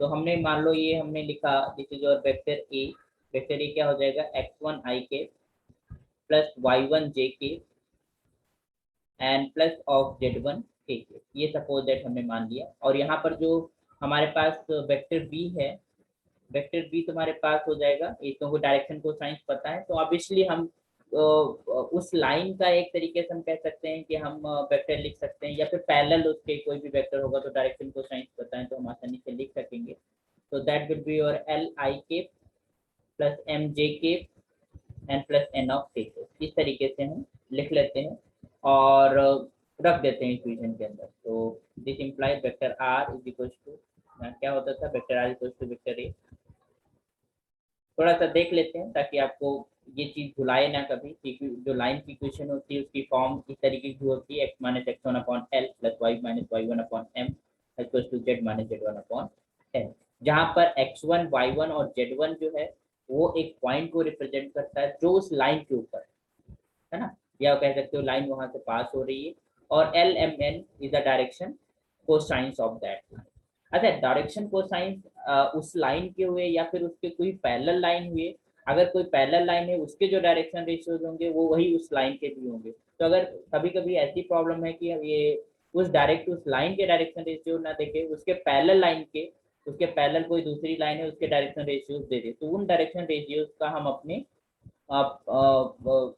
तो हमने मान लो ये हमने लिखा, this is your vector A, vector A क्या हो जाएगा, x1 i के प्लस y1 j के and plus of z1 k के, ये सपोज दैट हमने मान लिया। और यहाँ पर जो हमारे पास वेक्टर बी है, वेक्टर बी तुम्हारे पास हो जाएगा, ये तुमको डायरेक्शन को साइंस पता है तो ऑब्वियसली हम उस लाइन का एक तरीके से हम कह सकते हैं कि हम वेक्टर लिख सकते हैं, या फिर पैरेलल उसके कोई भी वेक्टर होगा तो डायरेक्शन को साइंस पता है तो हम आसानी से लिख सकेंगे। तो that will be your L i के प्लस एम जे के एंड प्लस एन ऑफ के, इस तरीके से हम लिख लेते हैं और रख देते हैं इक्वेशन के अंदर। तो this implied vector are is equal to, क्या होता था, vector R equal to vector A. थोड़ा सा देख लेते हैं ताकि आपको ये चीज भुलाए ना कभी, क्योंकि जो लाइन की इक्वेशन होती है उसकी फॉर्म इस तरीके की होती है, x minus x1 upon L plus y minus y1 upon M equal to z minus z1 upon N, जहाँ पर x1, y1 और z1 जो है वो एक पॉइंट को रिप्रेजेंट करता है जो उस लाइन के ऊपर है ना, या कह सकते हो लाइन वहां से पास हो रही है, और L M N is the direction cosines of that line. अच्छा, डायरेक्शन कोसाइंस उस लाइन के हुए या फिर उसके कोई पैरेलल लाइन हुए, अगर कोई पैरेलल लाइन है उसके जो डायरेक्शन रेशियोज होंगे वो वही उस लाइन के भी होंगे। तो अगर कभी कभी ऐसी प्रॉब्लम है कि ये उस लाइन के डायरेक्शन रेशियो ना देखे, उसके पैरेलल लाइन के, उसके पैरेलल कोई दूसरी लाइन है उसके डायरेक्शन रेशियोज दे दे, तो उन डायरेक्शन रेशियोज का हम अपने आप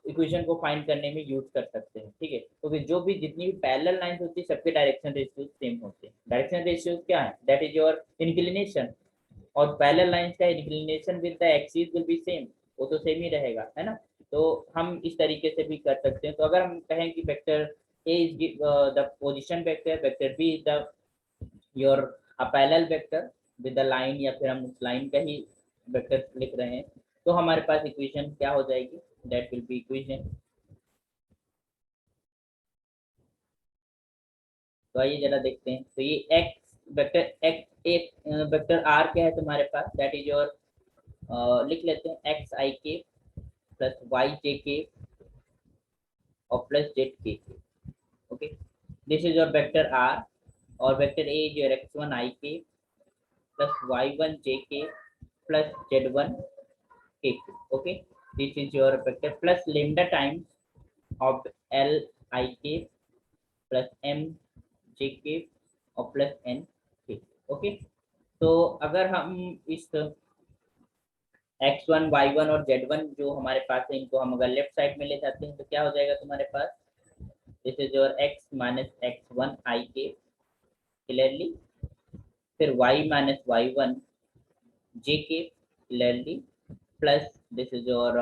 इक्वेशन को फाइंड करने में यूज कर सकते हैं, ठीक है। तो जो भी जितनी भी पैरेलल लाइंस होती है सबके डायरेक्शन रेशियोज सेम होते हैं। डायरेक्शन रेशियोज क्या है, दैट इज योर इंक्लिनेशन, और पैरेलल लाइंस का inclination with the axis will be same, वो तो सेम ही रहेगा, है ना। तो हम इस तरीके से भी कर सकते हैं। तो अगर हम कहें कि vector A is the position vector, vector B is the your parallel vector with the line, या फिर हम उस लाइन का ही वेक्टर लिख रहे हैं, तो हमारे पास इक्वेशन क्या हो जाएगी, दैट विल बी इक्वेशन। तो आइए जरा देखते हैं। तो ये एक्स वेक्टर एक्स एक वेक्टर आर क्या है तुम्हारे पास, दैट इज योर लिख लेते हैं एक्स आई के प्लस वाई जे के और प्लस जेड के। Okay, this is your vector r, और vector a is your x one i के प्लस वाई वन जे के प्लस जेड वन के। Okay, this is your vector plus lambda times of l i के plus M जे के और plus N के। Okay, तो अगर हम इस x1 y1 और z1 जो हमारे पास है, इनको हम अगर लेफ्ट साइड में ले जाते हैं तो क्या हो जाएगा तुम्हारे पास, this is your x minus x1 i के क्लियरली, फिर y माइनस y1 j के clearly, plus this is your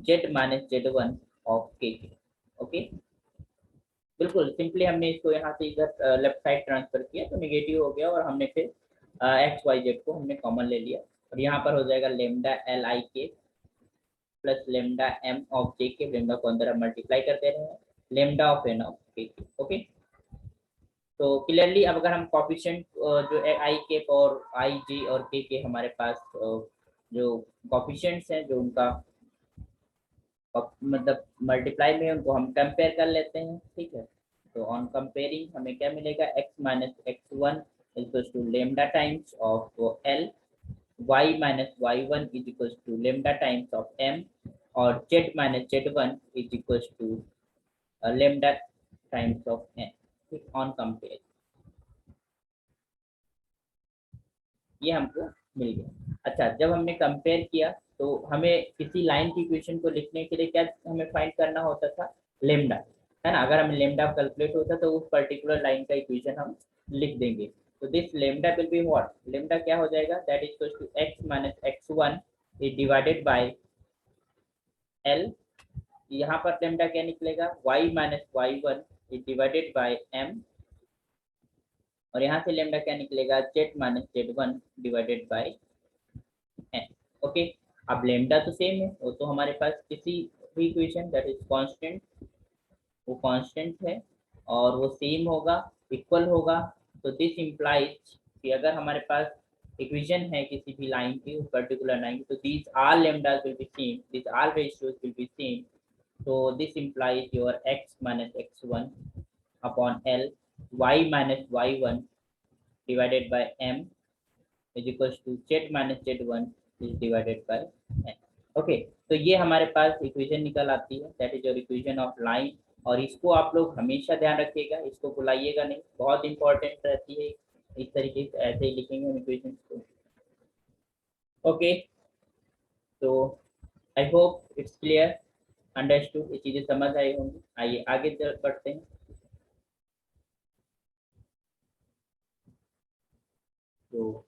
z minus z1 of k के। ओके, बिल्कुल सिंपली हमने इसको यहाँ से इधर लेफ्ट साइड ट्रांसफर किया तो नेगेटिव हो गया, और हमने फिर एक्स वाई जेड को हमने कॉमन ले लिया, और यहाँ पर हो जाएगा लेमडा एल आई के प्लस लेमडा एम ऑफ जे के, लेमडा को अंदर हम मल्टीप्लाई करते रहे हैं, लेमडा ऑफ एन ऑफ के। ओके, तो क्लियरली अब अगर हम कॉफिशिएंट जो आई के और आई जी और के हमारे पास जो कॉफिशिएंट्स हैं, जो उनका मतलब मल्टीप्लाई में उनको हम कंपेयर कर लेते हैं, ठीक है। तो ऑन कंपेयरिंग हमें क्या मिलेगा, x minus X one equals to lambda times of L, y minus Y one is equals to lambda times of m, और z minus Z one is equals to lambda times of n, ठीक, on compare ये हमको मिल गया। अच्छा, जब हमने compare किया तो हमें किसी लाइन की इक्वेशन को लिखने के लिए क्या हमें फाइंड करना होता था, लेमडा, है ना। अगर हमें लेमडा कैलकुलेट होता तो उस पर्टिकुलर लाइन का इक्वेशन हम लिख देंगे। तो this lambda will be what, lambda क्या हो जाएगा, that is equal to X minus X one is divided by L, यहाँ पर लेमडा क्या निकलेगा, y minus Y one is divided by M, और यहाँ से लेमडा क्या निकलेगा, z minus Z one divided by N. Okay, अब लेमडा तो सेम है, वो तो हमारे पास किसी भी इक्वेशन दैट इज कांस्टेंट, वो कांस्टेंट है और वो सेम होगा, इक्वल होगा। तो दिस इंप्लाइज कि अगर हमारे पास इक्वेशन है किसी भी लाइन की, उस पर्टिकुलर लाइन की, तो these all lambdas will be same, these all ratios will be same. so this implies your x minus x1 upon L, y minus y1 divided by m is equals to z minus z1 is divided by n। Okay, तो ये हमारे पास equation निकल आती है, that is your equation of line. और इसको आप लोग हमेशा ध्यान रखिएगा, इसको भुलाइएगा नहीं, बहुत इंपॉर्टेंट रहती है। इस तरीके से ऐसे ही लिखेंगे हम इक्वेशन को। ओके, तो I hope it's clear, understood, ये चीजें समझ आई होंगी। आइए आगे बढ़ते हैं। तो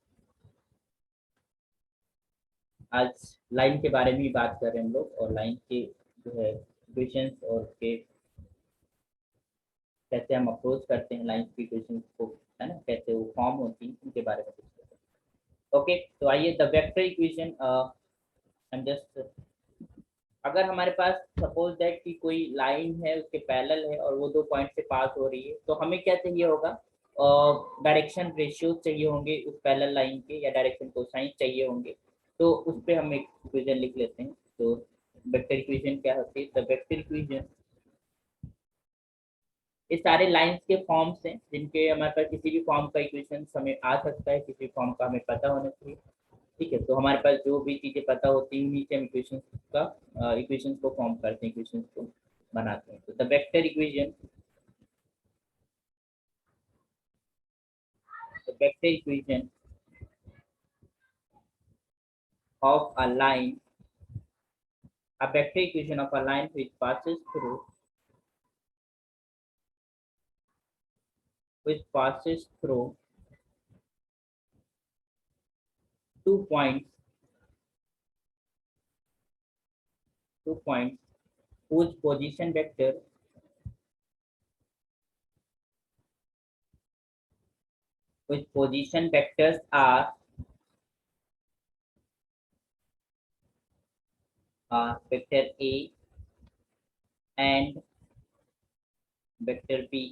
आज लाइन के बारे में ही बात कर रहे हैं हम लोग, और लाइन के जो है इक्वेशंस और के कैसे हम अप्रोच करते हैं लाइन की इक्वेशंस को, है ना, कैसे वो फॉर्म होती है, उनके बारे में कुछ। ओके, तो आइए द वेक्टर इक्वेशन, हम जस्ट अगर हमारे पास सपोज दैट कि कोई लाइन है, उसके पैरेलल है और वो दो पॉइंट से पास हो रही है, तो हमें क्या चाहिए होगा, डायरेक्शन रेशियो चाहिए होंगे उस पैरेलल लाइन के, या डायरेक्शन कोसाइन चाहिए होंगे। तो उस पर हम एक इक्वेशन लिख लेते हैं। तो वेक्टर इक्वेशन क्या होती है, द वेक्टर इक्वेशन, ये सारे लाइंस के फॉर्म्स हैं जिनके हमारे पास किसी भी फॉर्म का इक्वेशन हमें आ सकता है, किसी फॉर्म का हमें पता होना चाहिए, ठीक है। तो हमारे पास जो भी चीजें पता होती हैं उन्हीं से हम इक्वेशंस को फॉर्म करते हैं, इक्वेशंस को बनाते हैं। तो the vector equation, the vector equation of a line, a vector equation of a line which passes through 2 points, two points whose position vector which position vectors are vector A and vector B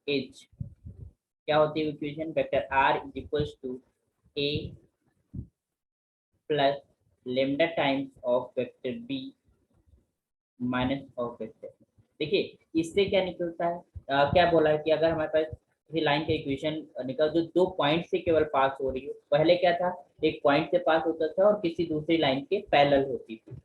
is, क्या होती है equation, vector r is equals to a plus lambda times of vector b minus of vector. देखिए इससे क्या निकलता है, क्या बोला है कि अगर हमारे पास किसी लाइन का इक्वेशन निकल जो दो पॉइंट से केवल पास हो रही हो, पहले क्या था एक पॉइंट से पास होता था और किसी दूसरी लाइन के पैरेलल होती थी,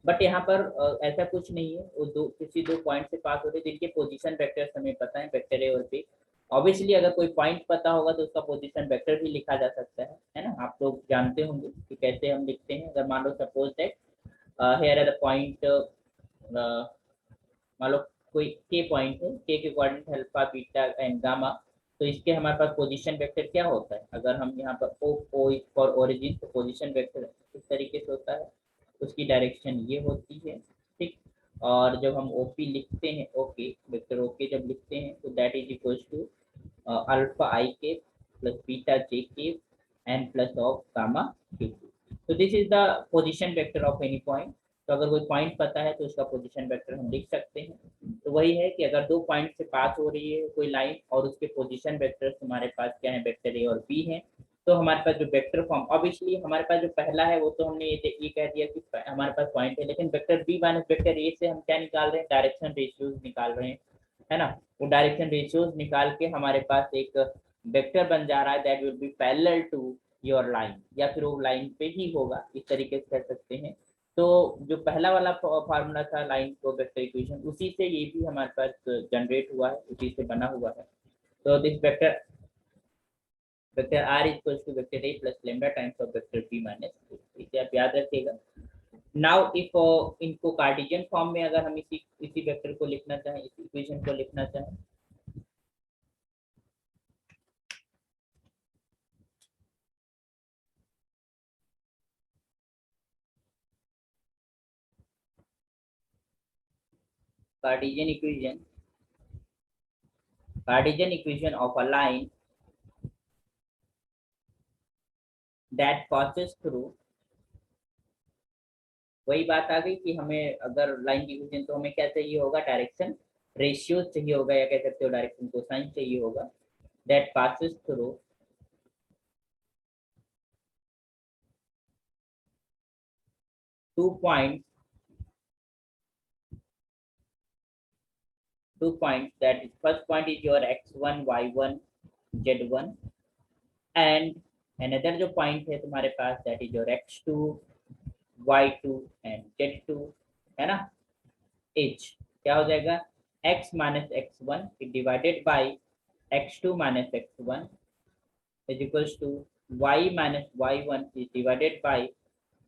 बट यहाँ पर ऐसा कुछ नहीं है, वो दो किसी दो पॉइंट से पास होते जिनके पोजीशन वेक्टर्स हमें पता है, वेक्टर ए और बी। ऑब्वियसली अगर कोई पॉइंट पता होगा तो उसका पोजीशन वेक्टर भी लिखा जा सकता है ना, आप लोग जानते होंगे कि कैसे हम लिखते हैं। अगर मान लो suppose that here are the point, मान लो कोई के पॉइंट है, के coordinate alpha beta and gamma, तो इसके हमारे पास पोजीशन वेक्टर क्या होता है, अगर हम यहाँ पर ओ फॉर ओरिजिन, तो पोजीशन वेक्टर इस तरीके से होता है, उसकी डायरेक्शन ये होती है, ठीक। और जब हम ओपी लिखते हैं, ओके वेक्टर ओके जब लिखते हैं तो that is equals to alpha i के प्लस बीटा जे के एंड प्लस ऑफ गामा के। तो this is the position vector of any point. तो अगर कोई पॉइंट पता है तो उसका पोजीशन वेक्टर हम लिख सकते हैं। तो वही है कि अगर दो पॉइंट से पास हो रही है कोई लाइन और उसके पोजीशन वेक्टर्स हमारे पास क्या है, वेक्टर ए और बी है, तो हमारे पास जो वेक्टर फॉर्म, अब इसलिए हमारे पास जो पहला है वो तो हमने ये कह दिया कि हमारे पास पॉइंट है, लेकिन vector B minus vector A से हम क्या निकाल रहे हैं, डायरेक्शन रेशियोज निकाल रहे हैं, है ना। वो डायरेक्शन रेशियोज निकाल के हमारे पास एक वेक्टर बन जा रहा है that will be parallel to your line, या फिर वो लाइन पे ही होगा, इस तरीके से कह सकते हैं। तो जो पहला वाला फार्मूला था लाइन को वेक्टर इक्वेशन, उसी से ये भी हमारे पास जनरेट हुआ है, उसी से बना हुआ है। तो this vector r equals to vector a plus lambda times of vector b minus, इसे आप याद रखिएगा। नाउ इफ इनको कार्टेशियन फॉर्म में अगर हम इसी वेक्टर को लिखना चाहें, इस इक्वेशन को लिखना चाहें, Cartesian equation of a line that passes through, वही बात आ गई कि हमें अगर लाइन की इक्वेशन तो हमें क्या चाहिए होगा, डायरेक्शन रेशियो चाहिए होगा, या कह सकते हो डायरेक्शन कोसाइन चाहिए होगा, that passes through two point that is first point is your x1 y1 z1 and another जो पॉइंट है तुम्हारे पास that is your x2 y2 and z2, है ना। h क्या हो जाएगा, x minus x1 divided by x2 minus x1 is equals to y minus y1 is divided by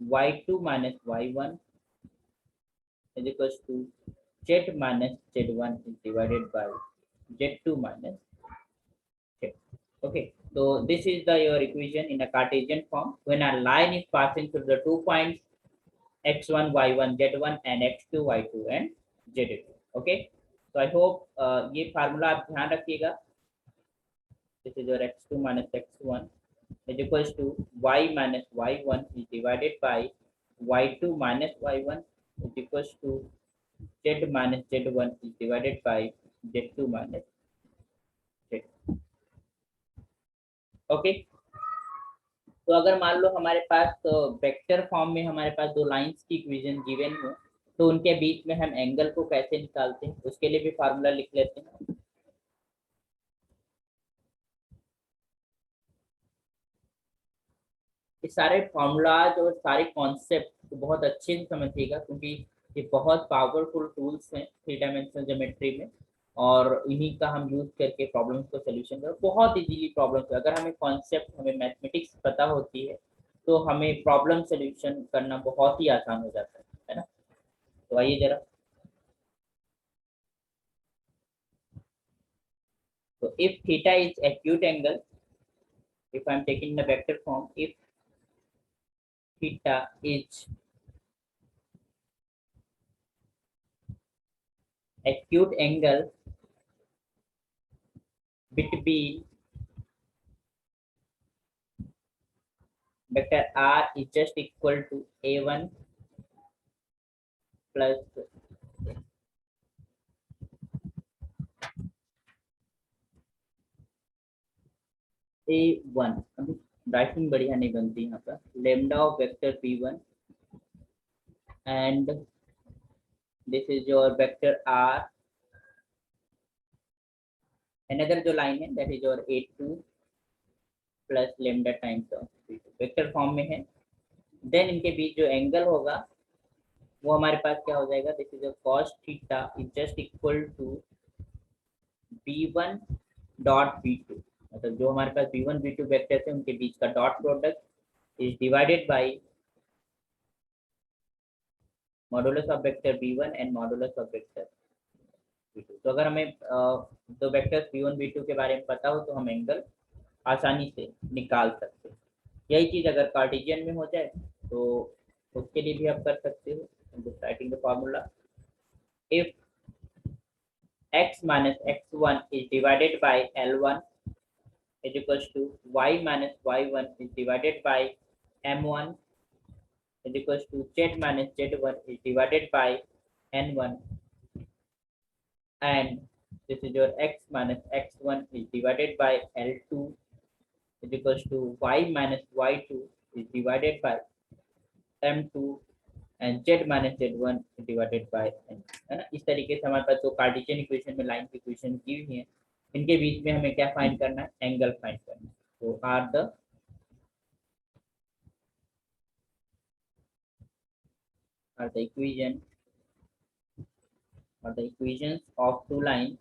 y2 minus y1 is equals to z minus z1 is divided by z2 minus z. Okay, so this is the your equation in a Cartesian form when a line is passing through the 2 points x1 y1 z1 and x2 y2 and z2. Okay, so I hope ये formula आप ध्यान रखिएगा। This is your x2 minus x1 is equals to y minus y1 is divided by y2 minus y1 is equals to z minus z1 is divided by z2 minus z. Okay, तो अगर मान लो हमारे पास तो vector form में हमारे पास दो lines की equation given हो, तो उनके बीच में हम एंगल को कैसे निकालते हैं, उसके लिए भी फार्मूला लिख लेते हैं। ये सारे फॉर्मूलाज और सारे कॉन्सेप्ट बहुत अच्छे से समझिएगा, क्योंकि ये बहुत पावरफुल टूल्स हैं थ्री डायमेंशनल ज्योमेट्री में, और इन्हीं का हम यूज करके प्रॉब्लम्स को सोल्यूशन कर बहुत इजीली प्रॉब्लम्स, अगर हमें कॉन्सेप्ट हमें मैथमेटिक्स पता होती है तो हमें प्रॉब्लम सोल्यूशन करना बहुत ही आसान हो जाता है ना। तो आइए जरा, तो if theta is acute angle, if I am taking the vector form, if theta is acute angle between vector r is just equal to a1 plus a1, अभी राइटिंग बढ़िया नहीं बनती यहाँ पर, lambda of vector p1 and this is your vector r, another जो line है that is your a2 plus lambda times of p2 vector form में है। देन इनके बीच जो एंगल होगा वो हमारे पास क्या हो जाएगा, this is cos theta is just equal to b1 dot b2, मतलब जो हमारे पास b1 b2 वेक्टर्स है उनके बीच का dot product is divided bye modulus of vector b1 and modulus of vector b2। तो अगर हमें दो वेक्टर्स b1 b2 के बारे में पता हो तो हम एंगल आसानी से निकाल सकते हैं। यही चीज अगर कार्टेशियन में हो जाए तो उसके लिए भी आप कर सकते हो। Writing the formula, if x minus x1 is divided by L1 is equals to y minus y1 is divided by M1 is equals to z minus z1 is divided by N1, and this is your x minus x1 is divided by L2 is equals to y minus y2 is divided by M2 and z minus z1 divided by n, है ना। इस तरीके से हमारे पास जो Cartesian equation में line की इक्वेशन की हुई है इनके बीच में हमें क्या फाइंड करना है, एंगल फाइंड करना है। तो are the equations of two lines.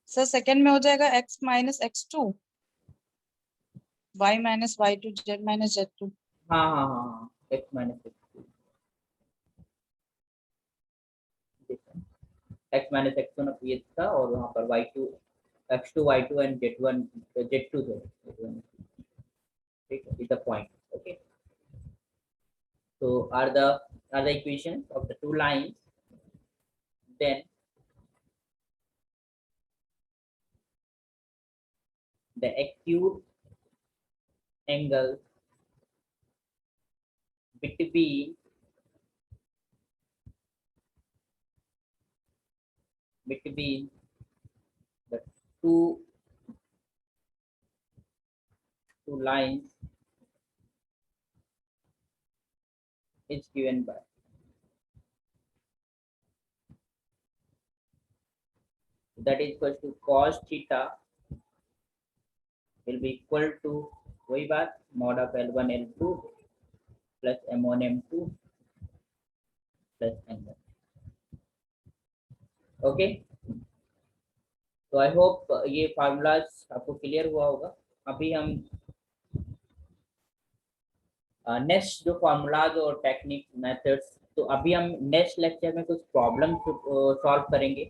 Sir second में हो जाएगा x minus x2 y minus y2 z minus z2। हाँ हाँ हाँ हाँ, x minus x2, x minus x1 ये था और वहाँ पर y2 x2 y2 and z1 z2 थे, ठीक है, is the point. Okay, so are the equations of the two lines, then the acute angle between the two lines is given by, that is equal to cos theta will be equal to वही बात mod of L1 L2 plus M1 M2 plus N1। Okay, तो I hope ये formulas आपको clear हुआ होगा। अभी हम next जो फार्मूलाज और टेक्निक मेथड्स, तो अभी हम नेक्स्ट लेक्चर में कुछ प्रॉब्लम सॉल्व करेंगे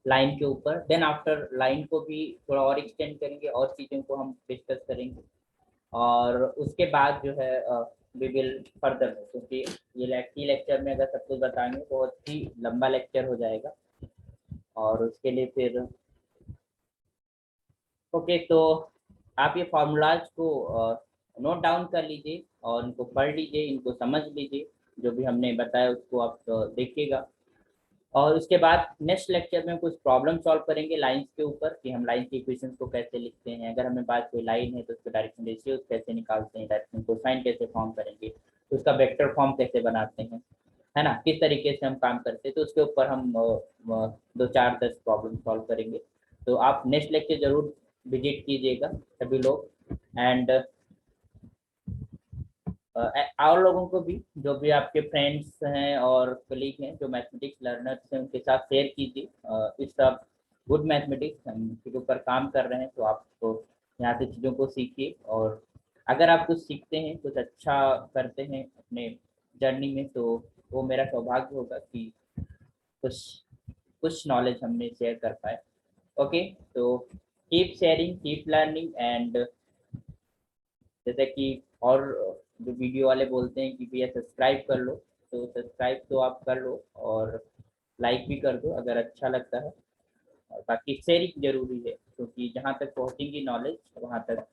लाइन के ऊपर। देन आफ्टर लाइन को भी थोड़ा और एक्सटेंड करेंगे और चीज़ों को हम डिस्कस करेंगे, और उसके बाद जो है वी विल फर्दर, क्योंकि ये लेक्चर में अगर सब कुछ बताएंगे बहुत ही लंबा लेक्चर हो जाएगा, और उसके लिए फिर ओके। तो आप ये फार्मूलाज को नोट डाउन कर लीजिए और इनको पढ़ लीजिए, इनको समझ लीजिए, जो भी हमने बताया उसको आप देखिएगा। और उसके बाद नेक्स्ट लेक्चर में कुछ प्रॉब्लम सॉल्व करेंगे लाइंस के ऊपर, कि हम लाइन के इक्वेशंस को कैसे लिखते हैं, अगर हमें पास कोई लाइन है तो उसके डायरेक्शन रेशियोज कैसे निकालते हैं, डायरेक्शन कोसाइन कैसे फॉर्म करेंगे, उसका वेक्टर फॉर्म कैसे बनाते हैं, है ना, किस तरीके से हम काम करते हैं, तो उसके ऊपर हम 2 4 10 प्रॉब्लम सॉल्व करेंगे। तो आप नेक्स्ट लेक्चर जरूर विजिट कीजिएगा सभी लोग, एंड और लोगों को भी, जो भी आपके फ्रेंड्स हैं और कलीग हैं जो मैथमेटिक्स लर्नर्स हैं, उनके साथ शेयर कीजिए। इस सब गुड मैथमेटिक्स हम इसके ऊपर काम कर रहे हैं, तो आप तो यहाँ से चीज़ों को सीखिए, और अगर आप कुछ सीखते हैं, कुछ अच्छा करते हैं अपने जर्नी में, तो वो मेरा सौभाग्य होगा कि कुछ नॉलेज हमने शेयर कर पाए। ओके, तो keep sharing, keep learning, and जैसे कि और जो वीडियो वाले बोलते हैं कि भैया सब्सक्राइब कर लो, तो सब्सक्राइब तो आप कर लो और लाइक भी कर दो अगर अच्छा लगता है, और बाकी शेयरिंग जरूरी है। क्योंकि जहाँ तक पहुँचेंगी नॉलेज वहाँ तक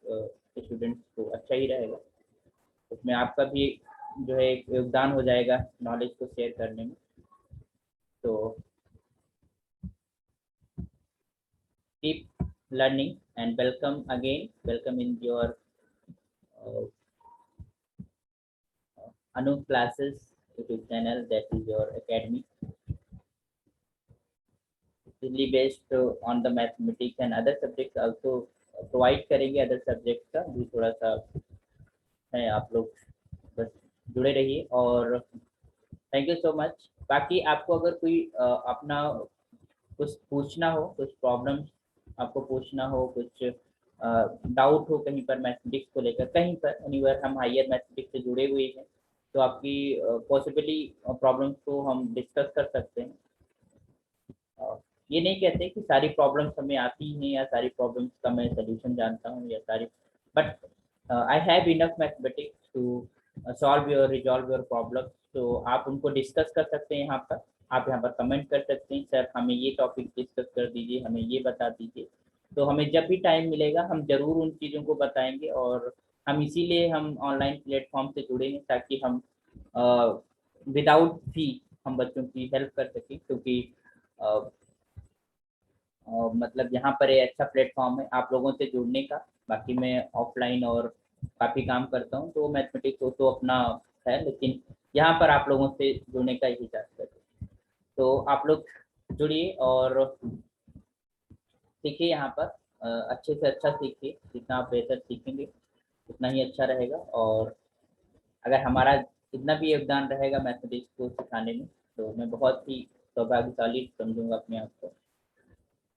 स्टूडेंट्स को अच्छा ही रहेगा। उसमें आपका भी जो है एक योगदान हो जाएगा नॉलेज को शेयर करने में। तो keep learning and welcome in your Anup classes YouTube channel, that is your academy, mainly based on the mathematics and other subjects also provide करेंगे। other subjects का भी थोड़ा सा है, आप लोग बस जुड़े रहिए और थैंक यू सो मच। बाकी आपको अगर कोई अपना कुछ पूछना हो, कुछ प्रॉब्लम आपको पूछना हो, कुछ डाउट हो कहीं पर मैथमेटिक्स को लेकर, कहीं पर एनीवेयर हम हायर मैथमेटिक्स से जुड़े हुए हैं, तो आपकी पॉसिबली प्रॉब्लम्स को हम डिस्कस कर सकते हैं। ये नहीं कहते कि सारी प्रॉब्लम्स हमें आती हैं या सारी प्रॉब्लम्स का मैं सोल्यूशन जानता हूँ या sorry, but I have enough mathematics to solve your resolve your problem. तो आप उनको डिस्कस कर सकते हैं यहाँ पर, आप यहाँ पर कमेंट कर सकते हैं, सर हमें ये टॉपिक डिस्कस कर दीजिए, हमें ये बता दीजिए। तो हमें जब भी टाइम मिलेगा हम जरूर उन चीज़ों को बताएंगे, और हम इसीलिए हम ऑनलाइन प्लेटफॉर्म से जुड़े हैं ताकि हम विदाउट फी हम बच्चों की हेल्प कर सकें, क्योंकि मतलब यहाँ पर एक अच्छा प्लेटफॉर्म है आप लोगों से जुड़ने का। बाकी मैं ऑफलाइन और काफ़ी काम करता हूँ तो मैथमेटिक्स तो अपना है, लेकिन यहाँ पर आप लोगों से जुड़ने का ही चाहता है। तो आप लोग जुड़िए और सीखिए यहाँ पर, अच्छे से अच्छा सीखिए, जितना आप बेहतर सीखेंगे उतना ही अच्छा रहेगा। और अगर हमारा जितना भी योगदान रहेगा मैथमेटिक्स को सिखाने में, तो मैं बहुत ही सौभाग्यशाली समझूंगा अपने आप को।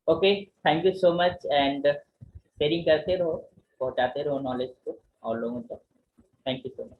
Okay, thank you so much and sharing करते रहो, पहुंचाते रहो नॉलेज को और लोगों तक। Thank you so much.